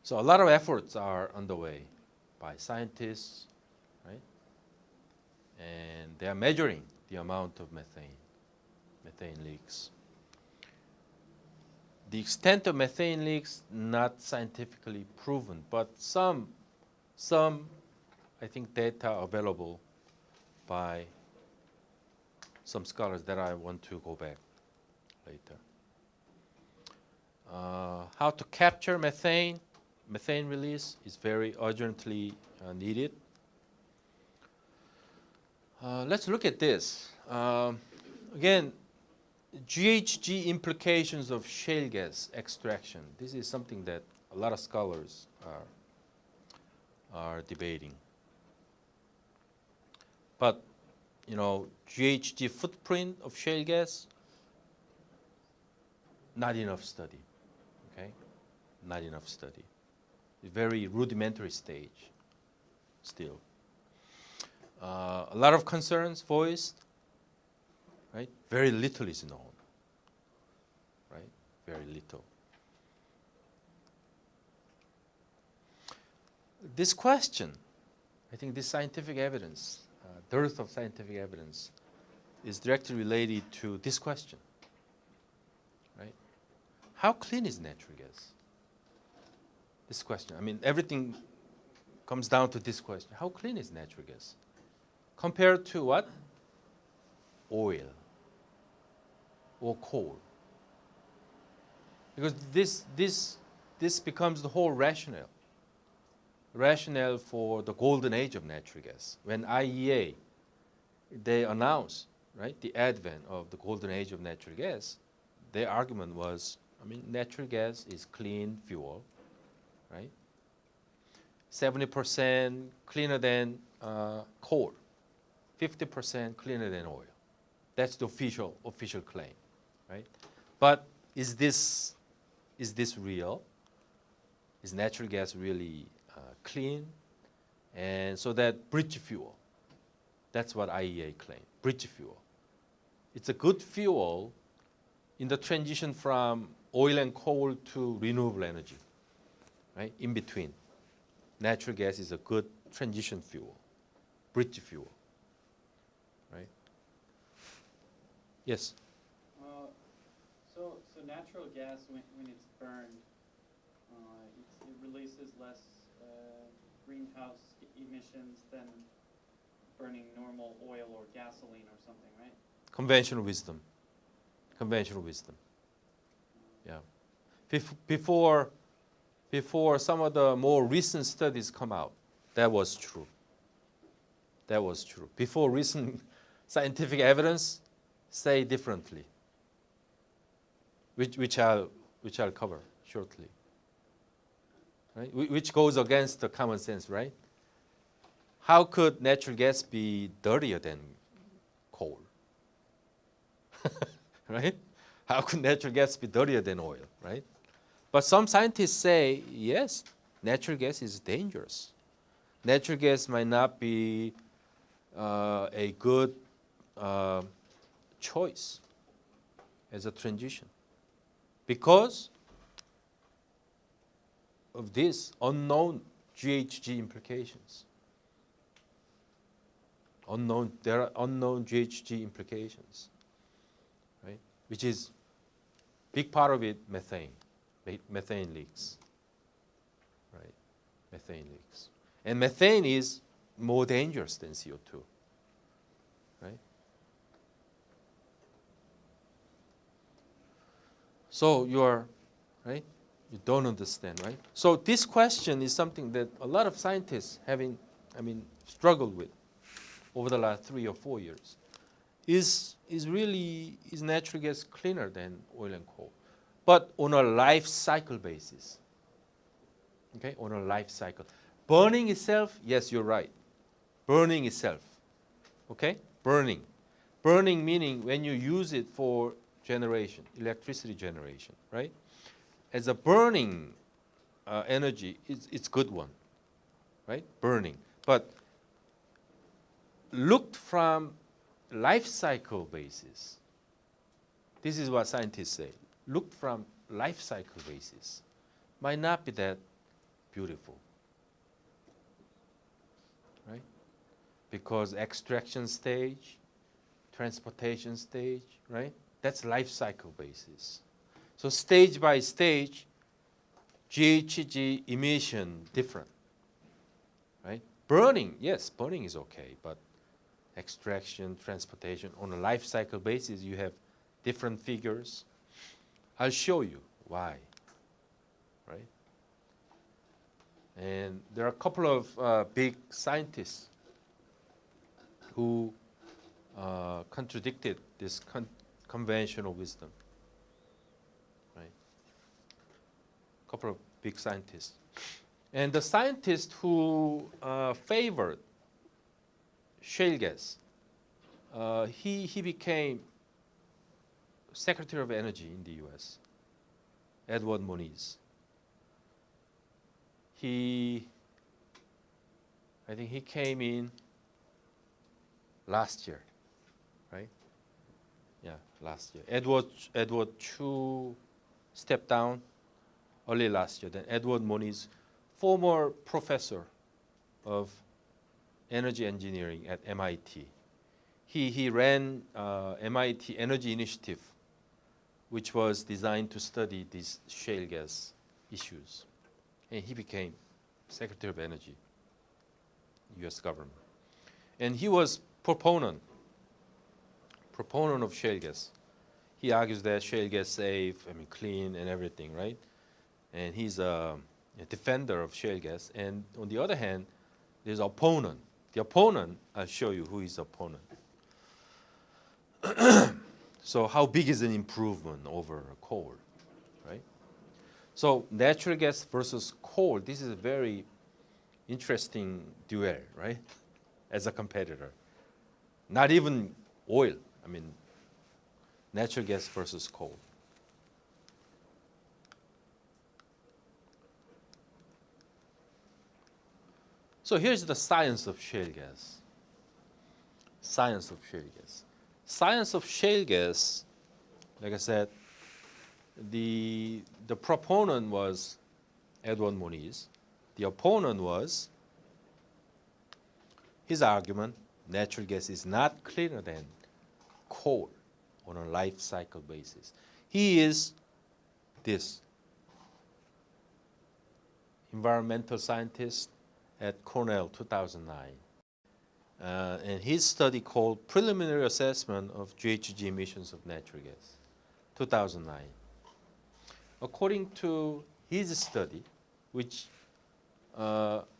So a lot of efforts are underway by scientists, right? And they are measuring the amount of methane leaks. The extent of methane leaks not scientifically proven, but some I think data available by some scholars that I want to go back later. How to capture methane release is very urgently needed. Let's look at this. Again, GHG implications of shale gas extraction. This is something that a lot of scholars are debating. But, you know, GHG footprint of shale gas, not enough study, okay? Not enough study. Very rudimentary stage still. A lot of concerns voiced, right? Very little is known, right? Very little. This question, I think this scientific evidence, dearth of scientific evidence, is directly related to this question, right? How clean is natural gas? This question, I mean, everything comes down to this question. How clean is natural gas? Compared to what? Oil or coal. Because this becomes the whole rationale for the golden age of natural gas. When IEA, they announced, right, the advent of the golden age of natural gas, their argument was, I mean, natural gas is clean fuel, right? 70% cleaner than coal, 50% cleaner than oil. That's the official claim, right? But is this real? Is natural gas really clean? And so that bridge fuel, that's what IEA claimed, bridge fuel. It's a good fuel in the transition from oil and coal to renewable energy, right? In between. Natural gas is a good transition fuel, bridge fuel, right? Yes? So natural gas, when it's burned, it releases less greenhouse emissions than burning normal oil or gasoline or something, right? conventional wisdom. Conventional wisdom. Yeah. Before some of the more recent studies come out, that was true. That was true. Before recent scientific evidence say differently, which I'll cover shortly. Right? Which goes against the common sense, right? How could natural gas be dirtier than coal? Right? How could natural gas be dirtier than oil, right? But some scientists say, yes, natural gas is dangerous. Natural gas might not be a good choice as a transition because of these unknown GHG implications. There are unknown GHG implications, right? Which is big part of it, methane leaks, right? Methane leaks, and methane is more dangerous than CO2, right? So you don't understand, right? So this question is something that a lot of scientists struggled with over the last 3 or 4 years. Is natural gas cleaner than oil and coal? But on a life cycle basis. Okay, on a life cycle. Burning itself, yes, you're right. Burning itself. Okay? Burning. Burning meaning when you use it for generation, electricity generation, right? As a burning energy, it's good one, right? Burning. But looked from life cycle basis, this is what scientists say, looked from life cycle basis, might not be that beautiful, right? Because extraction stage, transportation stage, right? That's life cycle basis. So stage by stage, GHG emission different, right? Burning, yes, burning is okay, but extraction, transportation, on a life cycle basis, you have different figures. I'll show you why, right? And there are a couple of big scientists who contradicted this conventional wisdom, right? A couple of big scientists. And the scientist who favored shale gas, he became Secretary of Energy in the US, Edward Moniz. I think he came in last year, right? Yeah, last year. Edward Chu stepped down early last year. Then Edward Moniz, former professor of energy engineering at MIT. He ran MIT Energy Initiative, which was designed to study these shale gas issues. And he became Secretary of Energy, US government. And he was proponent of shale gas. He argues that shale gas safe, clean and everything, right? And he's a defender of shale gas. And on the other hand, there's opponent. The opponent, I'll show you who is opponent. So how big is an improvement over coal, right? So natural gas versus coal, this is a very interesting duel, right? As a competitor. Not even oil, natural gas versus coal. So here's the science of shale gas. Science of shale gas. Science of shale gas, like I said, the proponent was Edward Moniz. The opponent was, his argument, natural gas is not cleaner than coal on a life cycle basis. He is this environmental scientist at Cornell, 2009. and his study called Preliminary Assessment of GHG Emissions of Natural Gas, 2009. According to his study, which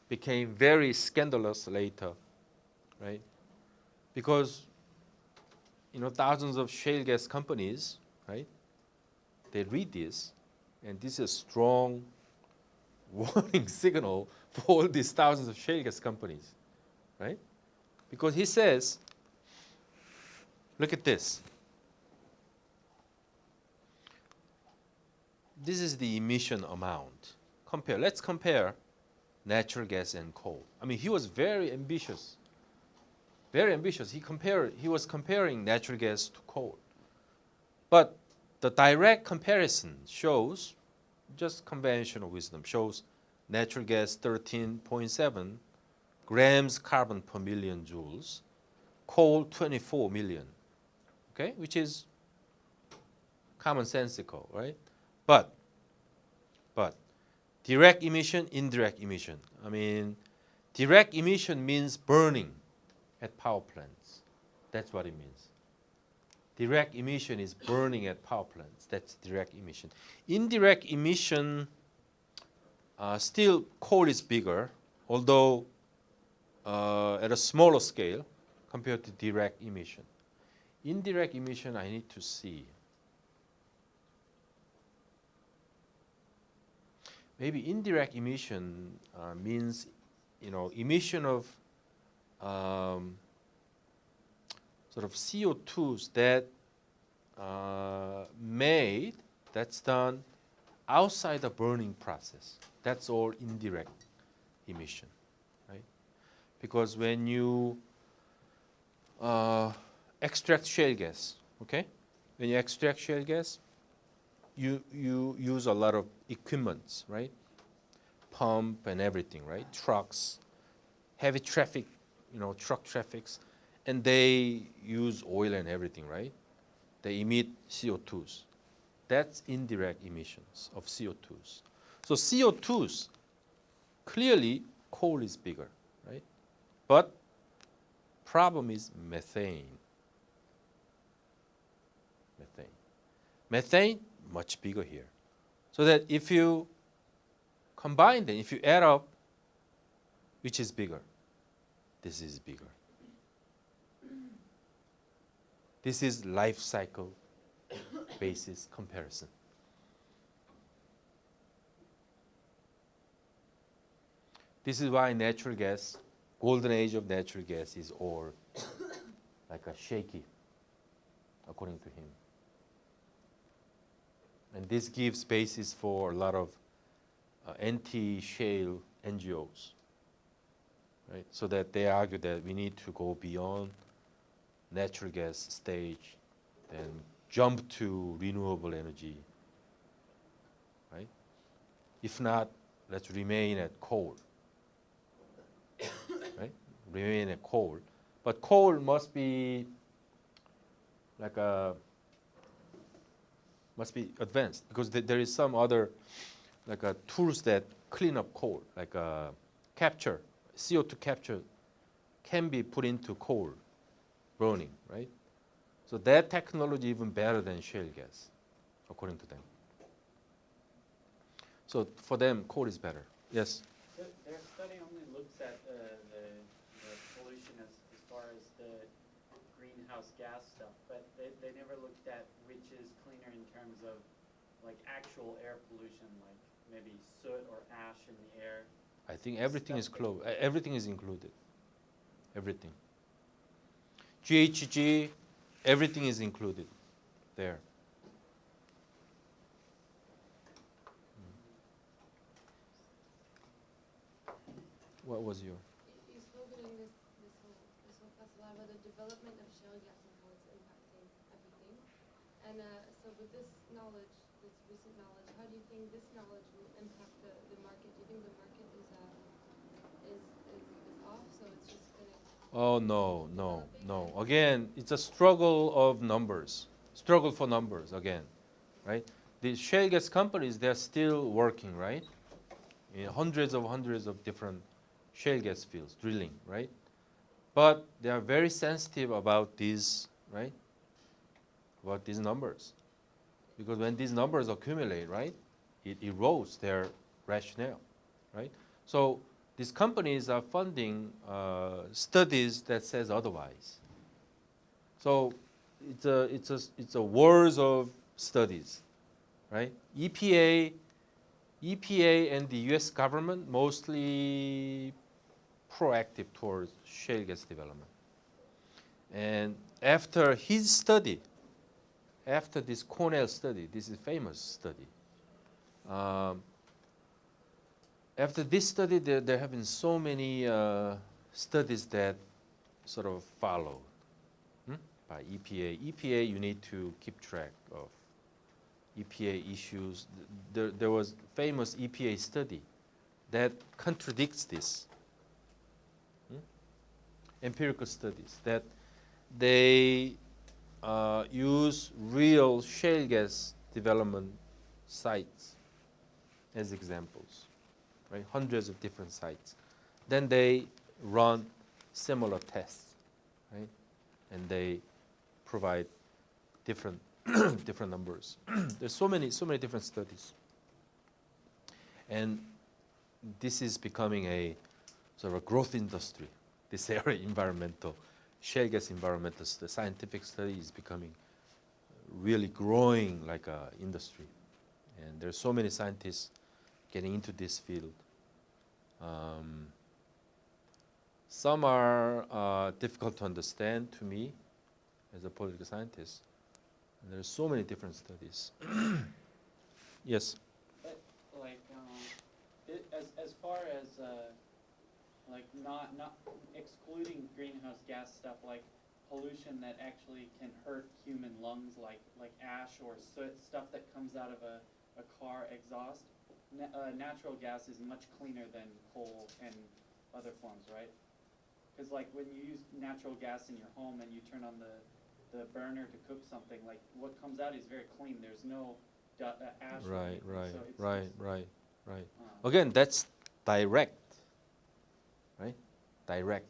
became very scandalous later, right? Because thousands of shale gas companies, right? They read this, and this is a strong warning signal for all these thousands of shale gas companies, right? Because he says, look at this. This is the emission amount. Let's compare natural gas and coal. I mean, he was very ambitious. Very ambitious. He was comparing natural gas to coal. But the direct comparison shows, just conventional wisdom, shows natural gas 13.7 grams carbon per million joules, coal 24 million, okay, which is commonsensical, right? But direct emission, indirect emission. I mean, direct emission means burning at power plants. That's what it means. Direct emission is burning at power plants. That's direct emission. Indirect emission, still coal is bigger, although at a smaller scale compared to direct emission. Indirect emission, I need to see. Maybe indirect emission means, emission of sort of CO2s that that's done outside the burning process. That's all indirect emission, right? Because when you extract shale gas, okay? When you extract shale gas, you use a lot of equipments, right? Pump and everything, right? Trucks, heavy traffic, truck traffics, and they use oil and everything, right? They emit CO2s. That's indirect emissions of CO2s. So CO2s, clearly coal is bigger, right? But problem is methane. Methane, much bigger here. So that if you combine them, if you add up, which is bigger? This is bigger. This is life cycle basis comparison. This is why natural gas, golden age of natural gas is all like a shaky, according to him. And this gives basis for a lot of anti-shale NGOs, right? So that they argue that we need to go beyond natural gas stage and jump to renewable energy, right? If not, let's remain at coal, right? Remain at coal. But coal must be like must be advanced, because there is some other tools that clean up coal, like capture, CO2 capture can be put into coal burning, right? So that technology even better than shale gas, according to them. So for them, coal is better. Yes? Their study only looks at the pollution as far as the greenhouse gas stuff, but they never looked at which is cleaner in terms of like actual air pollution, like maybe soot or ash in the air. I think everything is close. Everything is included. Everything. GHG, everything is included there. What was your? You spoke during this whole festival about the development of shale gas and how it's impacting everything. And so with this knowledge, this recent knowledge, how do you think this knowledge will impact the market? Do you think the market is off, so it's just gonna? Oh no. Again, it's a struggle of numbers. Struggle for numbers again, right? The shale gas companies, they're still working, right? In hundreds of different shale gas fields, drilling, right? but they are very sensitive about these, right? About these numbers. Because when these numbers accumulate, right, it erodes their rationale, right? So these companies are funding studies that says otherwise. So it's a wars of studies, right? EPA and the U.S. government mostly proactive towards shale gas development. And after his study, after this Cornell study, this is a famous study. After this study, there have been so many studies that sort of followed by EPA. EPA, you need to keep track of EPA issues. There was famous EPA study that contradicts this. Empirical studies that they use real shale gas development sites as examples, right? Hundreds of different sites. Then they run similar tests, right? And they provide different different numbers. There's so many different studies, and this is becoming a sort of a growth industry. This area, environmental, shale gas environmental, the scientific study is becoming really growing like a industry, and there's so many scientists getting into this field. Some are difficult to understand to me as a political scientist. And there's so many different studies. Yes. But like, as far as like not excluding greenhouse gas stuff, like pollution that actually can hurt human lungs, like ash or soot, stuff that comes out of a car exhaust. Natural gas is much cleaner than coal and other forms, right? Because like when you use natural gas in your home and you turn on the burner to cook something, like what comes out is very clean. There's no ash. Right, right, so it's right, just, right, right. Again, that's direct, right? Direct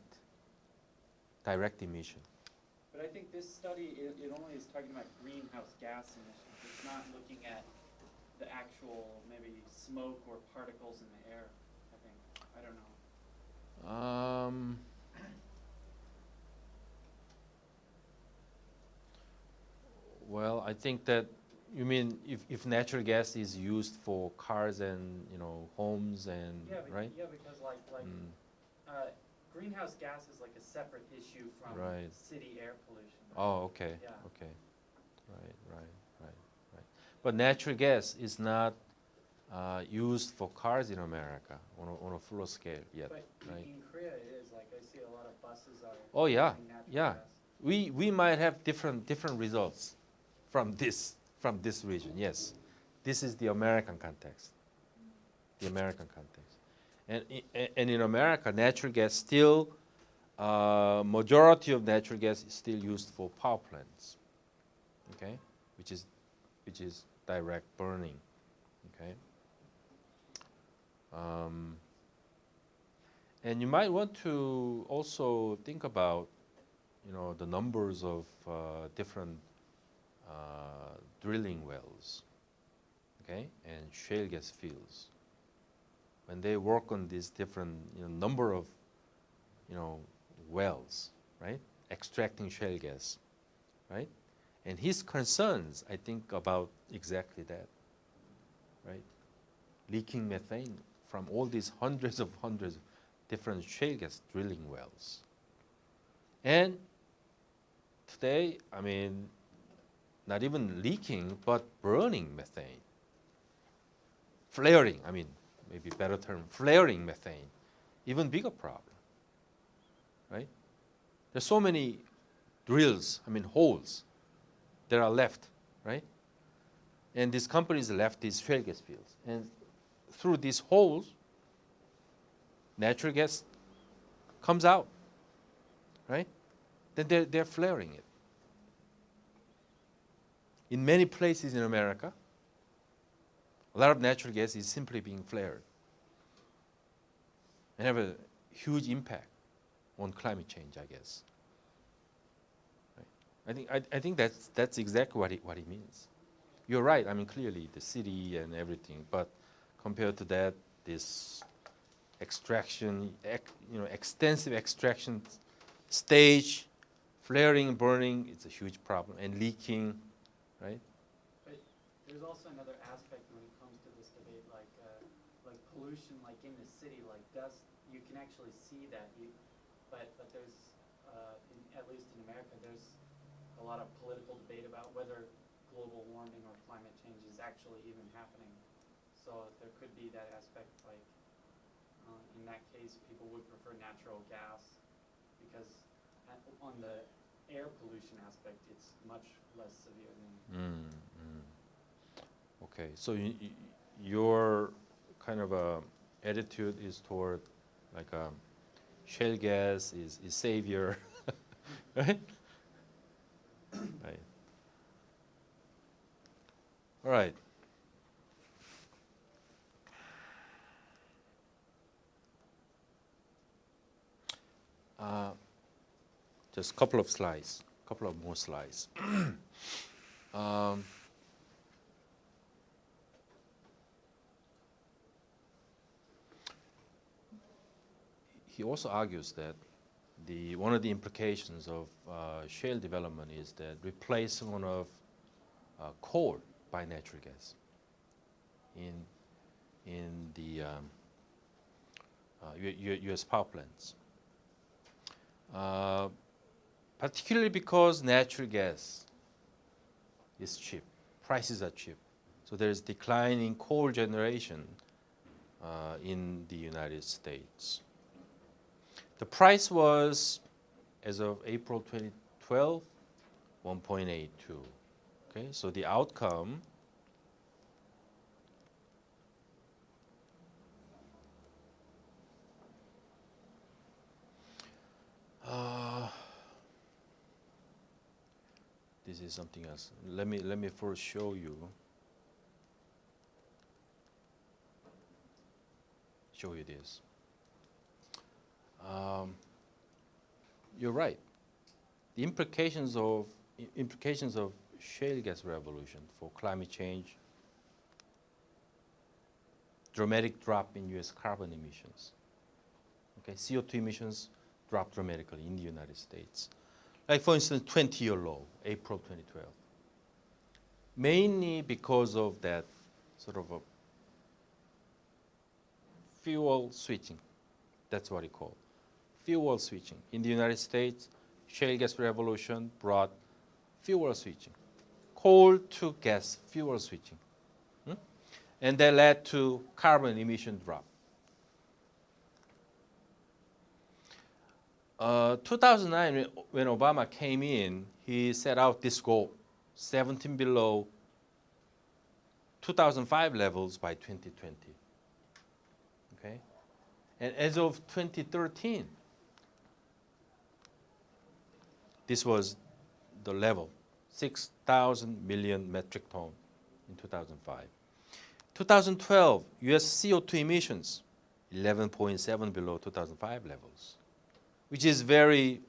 emission. But I think this study, it only is talking about greenhouse gas emissions. It's not looking at the actual maybe smoke or particles in the air, I think. I don't know. Well, I think that you mean if natural gas is used for cars and homes and right? Yeah, because like greenhouse gas is like a separate issue from Right. city air pollution. Oh, okay. Yeah. Okay. Right. But natural gas is not used for cars in America on a full scale yet, But right? in Korea it is. Like I see a lot of buses are Oh yeah, using natural yeah. gas. We might have different results from this region. Yes, this is the American context. The American context, and in America, natural gas still majority of natural gas is still used for power plants. Okay, which is direct burning. Okay, and you might want to also think about the numbers of different drilling wells, okay, and shale gas fields. When they work on these different number of wells, right, extracting shale gas, right, and his concerns, I think, about exactly that, right, leaking methane from all these hundreds of different shale gas drilling wells, and today, I mean, not even leaking, but burning methane. Flaring, I mean, maybe better term, flaring methane. Even bigger problem, right? There's so many drills, I mean, holes that are left, right? And these companies left these shale gas fields. And through these holes, natural gas comes out, right? Then they're flaring it. In many places in America, a lot of natural gas is simply being flared and have a huge impact on climate change, I guess. Right? I think that's exactly what it means. You're right. I mean, clearly the city and everything, but compared to that, this extraction, extensive extraction stage, flaring, burning, it's a huge problem, and leaking, right? But there's also another aspect when it comes to this debate, like pollution, like in the city, like dust. You can actually see that. But there's, at least in America, there's a lot of political debate about whether global warming or climate change is actually even happening. So there could be that aspect, like in that case, people would prefer natural gas because on the air pollution aspect, it's much less severe than. Okay, so your kind of attitude is toward like shale gas is savior, right? Right. All right. Just a couple of slides, couple of more slides. He also argues that one of the implications of shale development is that replacement of coal by natural gas in the U.S. power plants. Particularly because natural gas is cheap, prices are cheap. So there's decline in coal generation in the United States. The price was, as of April 2012, 1.82. Okay, so the outcome this is something else. Let me first show you this. You're right. The implications of shale gas revolution for climate change, dramatic drop in U.S. carbon emissions. Okay, CO2 emissions dropped dramatically in the United States. Like for instance, 20-year low, April 2012. Mainly because of that sort of a fuel switching. That's what it called. Fuel switching. In the United States, shale gas revolution brought fuel switching. Coal to gas fuel switching. And that led to carbon emission drop. 2009, when Obama came in, he set out this goal, 17 below 2005 levels by 2020. Okay? And as of 2013, this was the level, 6,000 million metric ton in 2005. 2012, US CO2 emissions, 11.7 below 2005 levels, which is very,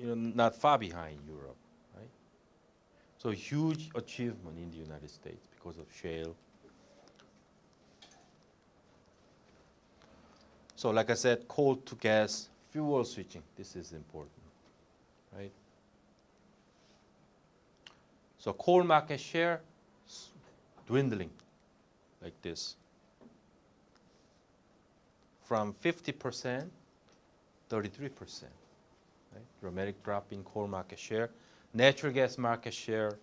not far behind Europe, right? So huge achievement in the United States because of shale. So like I said, coal to gas, fuel switching, this is important, right? So coal market share dwindling like this. From 50%, 33%, right? Dramatic drop in coal market share. Natural gas market share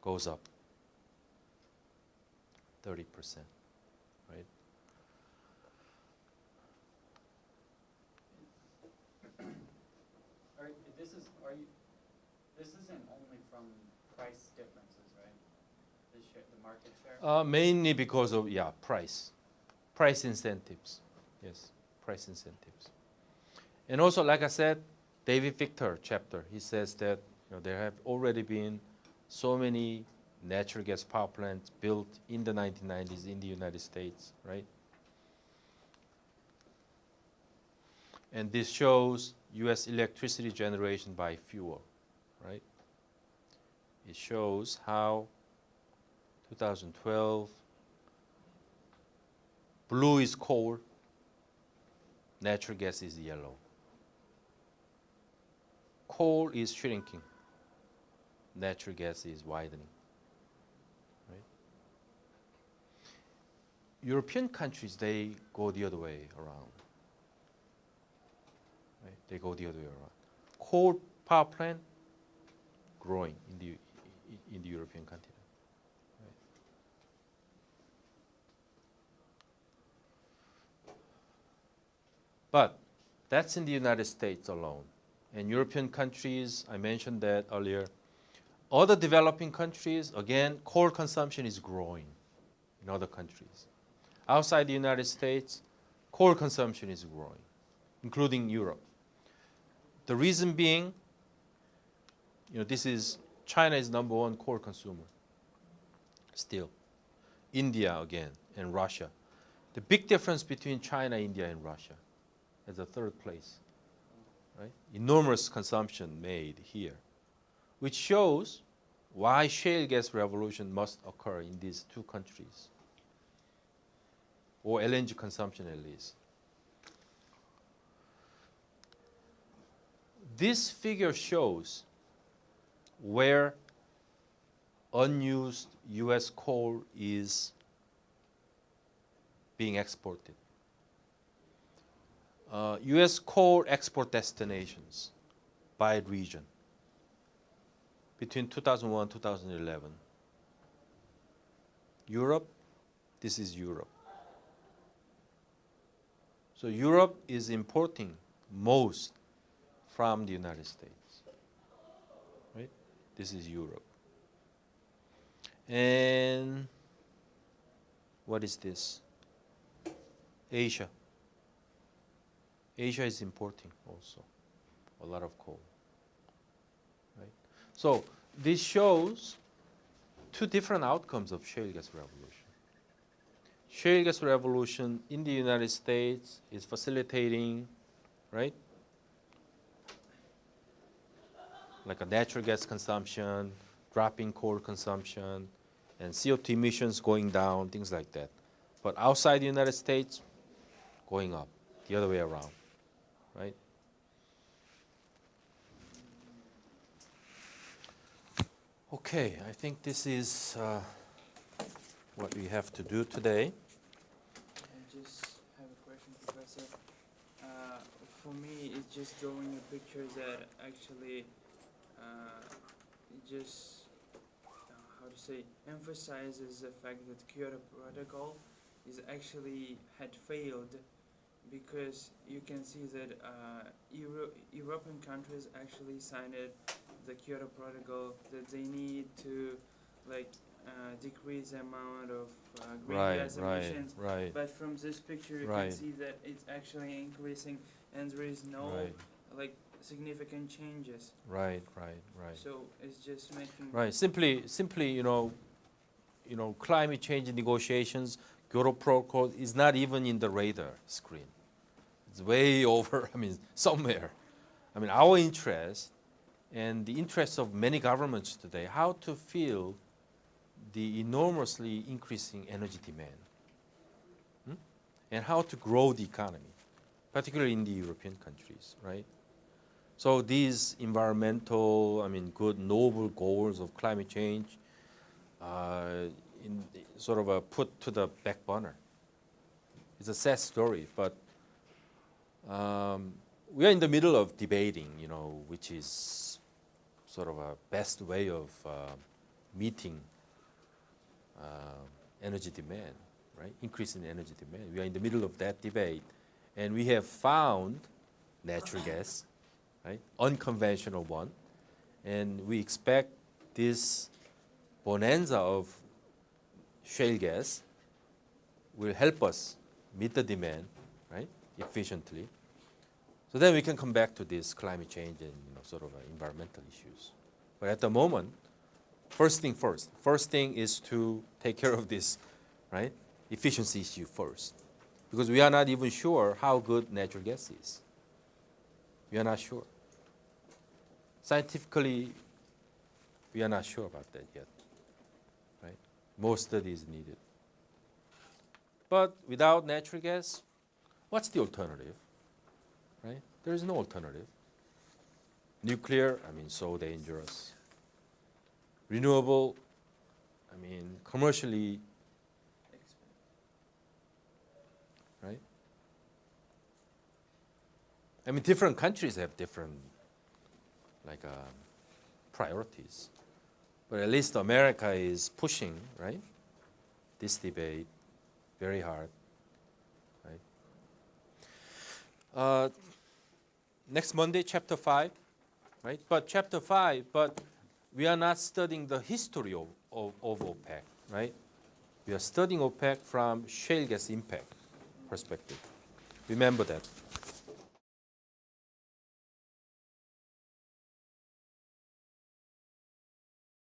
goes up 30%, right? This isn't only from price differences, right? The market share? Mainly because of, price incentives. Yes, price incentives. And also, like I said, David Victor chapter, he says that there have already been so many natural gas power plants built in the 1990s in the United States, right? And this shows US electricity generation by fuel, right? It shows how 2012, blue is coal, natural gas is yellow. Coal is shrinking, natural gas is widening. Right? European countries, they go the other way around. Right? They go the other way around. Coal power plant growing in the European continent. Right? But that's in the United States alone. And European countries, I mentioned that earlier. Other developing countries, again, coal consumption is growing in other countries. Outside the United States, coal consumption is growing, including Europe. The reason being, China is #1 coal consumer still. India again, and Russia. The big difference between China, India, and Russia is the third place. Right? Enormous consumption made here, which shows why shale gas revolution must occur in these two countries, or LNG consumption at least. This figure shows where unused US coal is being exported. US coal export destinations by region between 2001 and 2011. Europe, this is Europe. So Europe is importing most from the United States. Right? This is Europe. And what is this? Asia. Asia is importing also a lot of coal. Right? So this shows two different outcomes of shale gas revolution. Shale gas revolution in the United States is facilitating, right? Like a natural gas consumption, dropping coal consumption, and CO2 emissions going down, things like that. But outside the United States, going up, the other way around, right? Okay, I think this is what we have to do today. I just have a question, Professor. For me, it's just drawing a picture that actually emphasizes the fact that Kyoto Protocol is actually had failed, because you can see that European countries actually signed the Kyoto Protocol, that they need to decrease the amount of greenhouse emissions. Right. But from this picture, you can see that it's actually increasing, and there is no significant changes. Right. So it's just making Simply, climate change negotiations, Kyoto Protocol is not even in the radar screen. It's way over. Somewhere. Our interest and the interest of many governments today, how to fill the enormously increasing energy demand, and how to grow the economy, particularly in the European countries, right? So these environmental, good, noble goals of climate change, put to the back burner. It's a sad story, but we are in the middle of debating, which is sort of a best way of meeting energy demand, right? Increase in energy demand. We are in the middle of that debate, and we have found natural gas, right? Unconventional one, and we expect this bonanza of shale gas will help us meet the demand, right, efficiently. So then we can come back to this climate change and environmental issues. But at the moment, first thing first. First thing is to take care of this, right, efficiency issue first, because we are not even sure how good natural gas is. We are not sure. Scientifically, we are not sure about that yet. Right? More studies needed. But without natural gas, what's the alternative? Right? There is no alternative. Nuclear, I mean, so dangerous. Renewable, I mean, commercially, right? I mean, different countries have different, like, priorities. But at least America is pushing, right, this debate very hard, right? Next Monday, chapter 5, right? But chapter 5, but we are not studying the history of OPEC, right? We are studying OPEC from shale gas impact perspective. Remember that.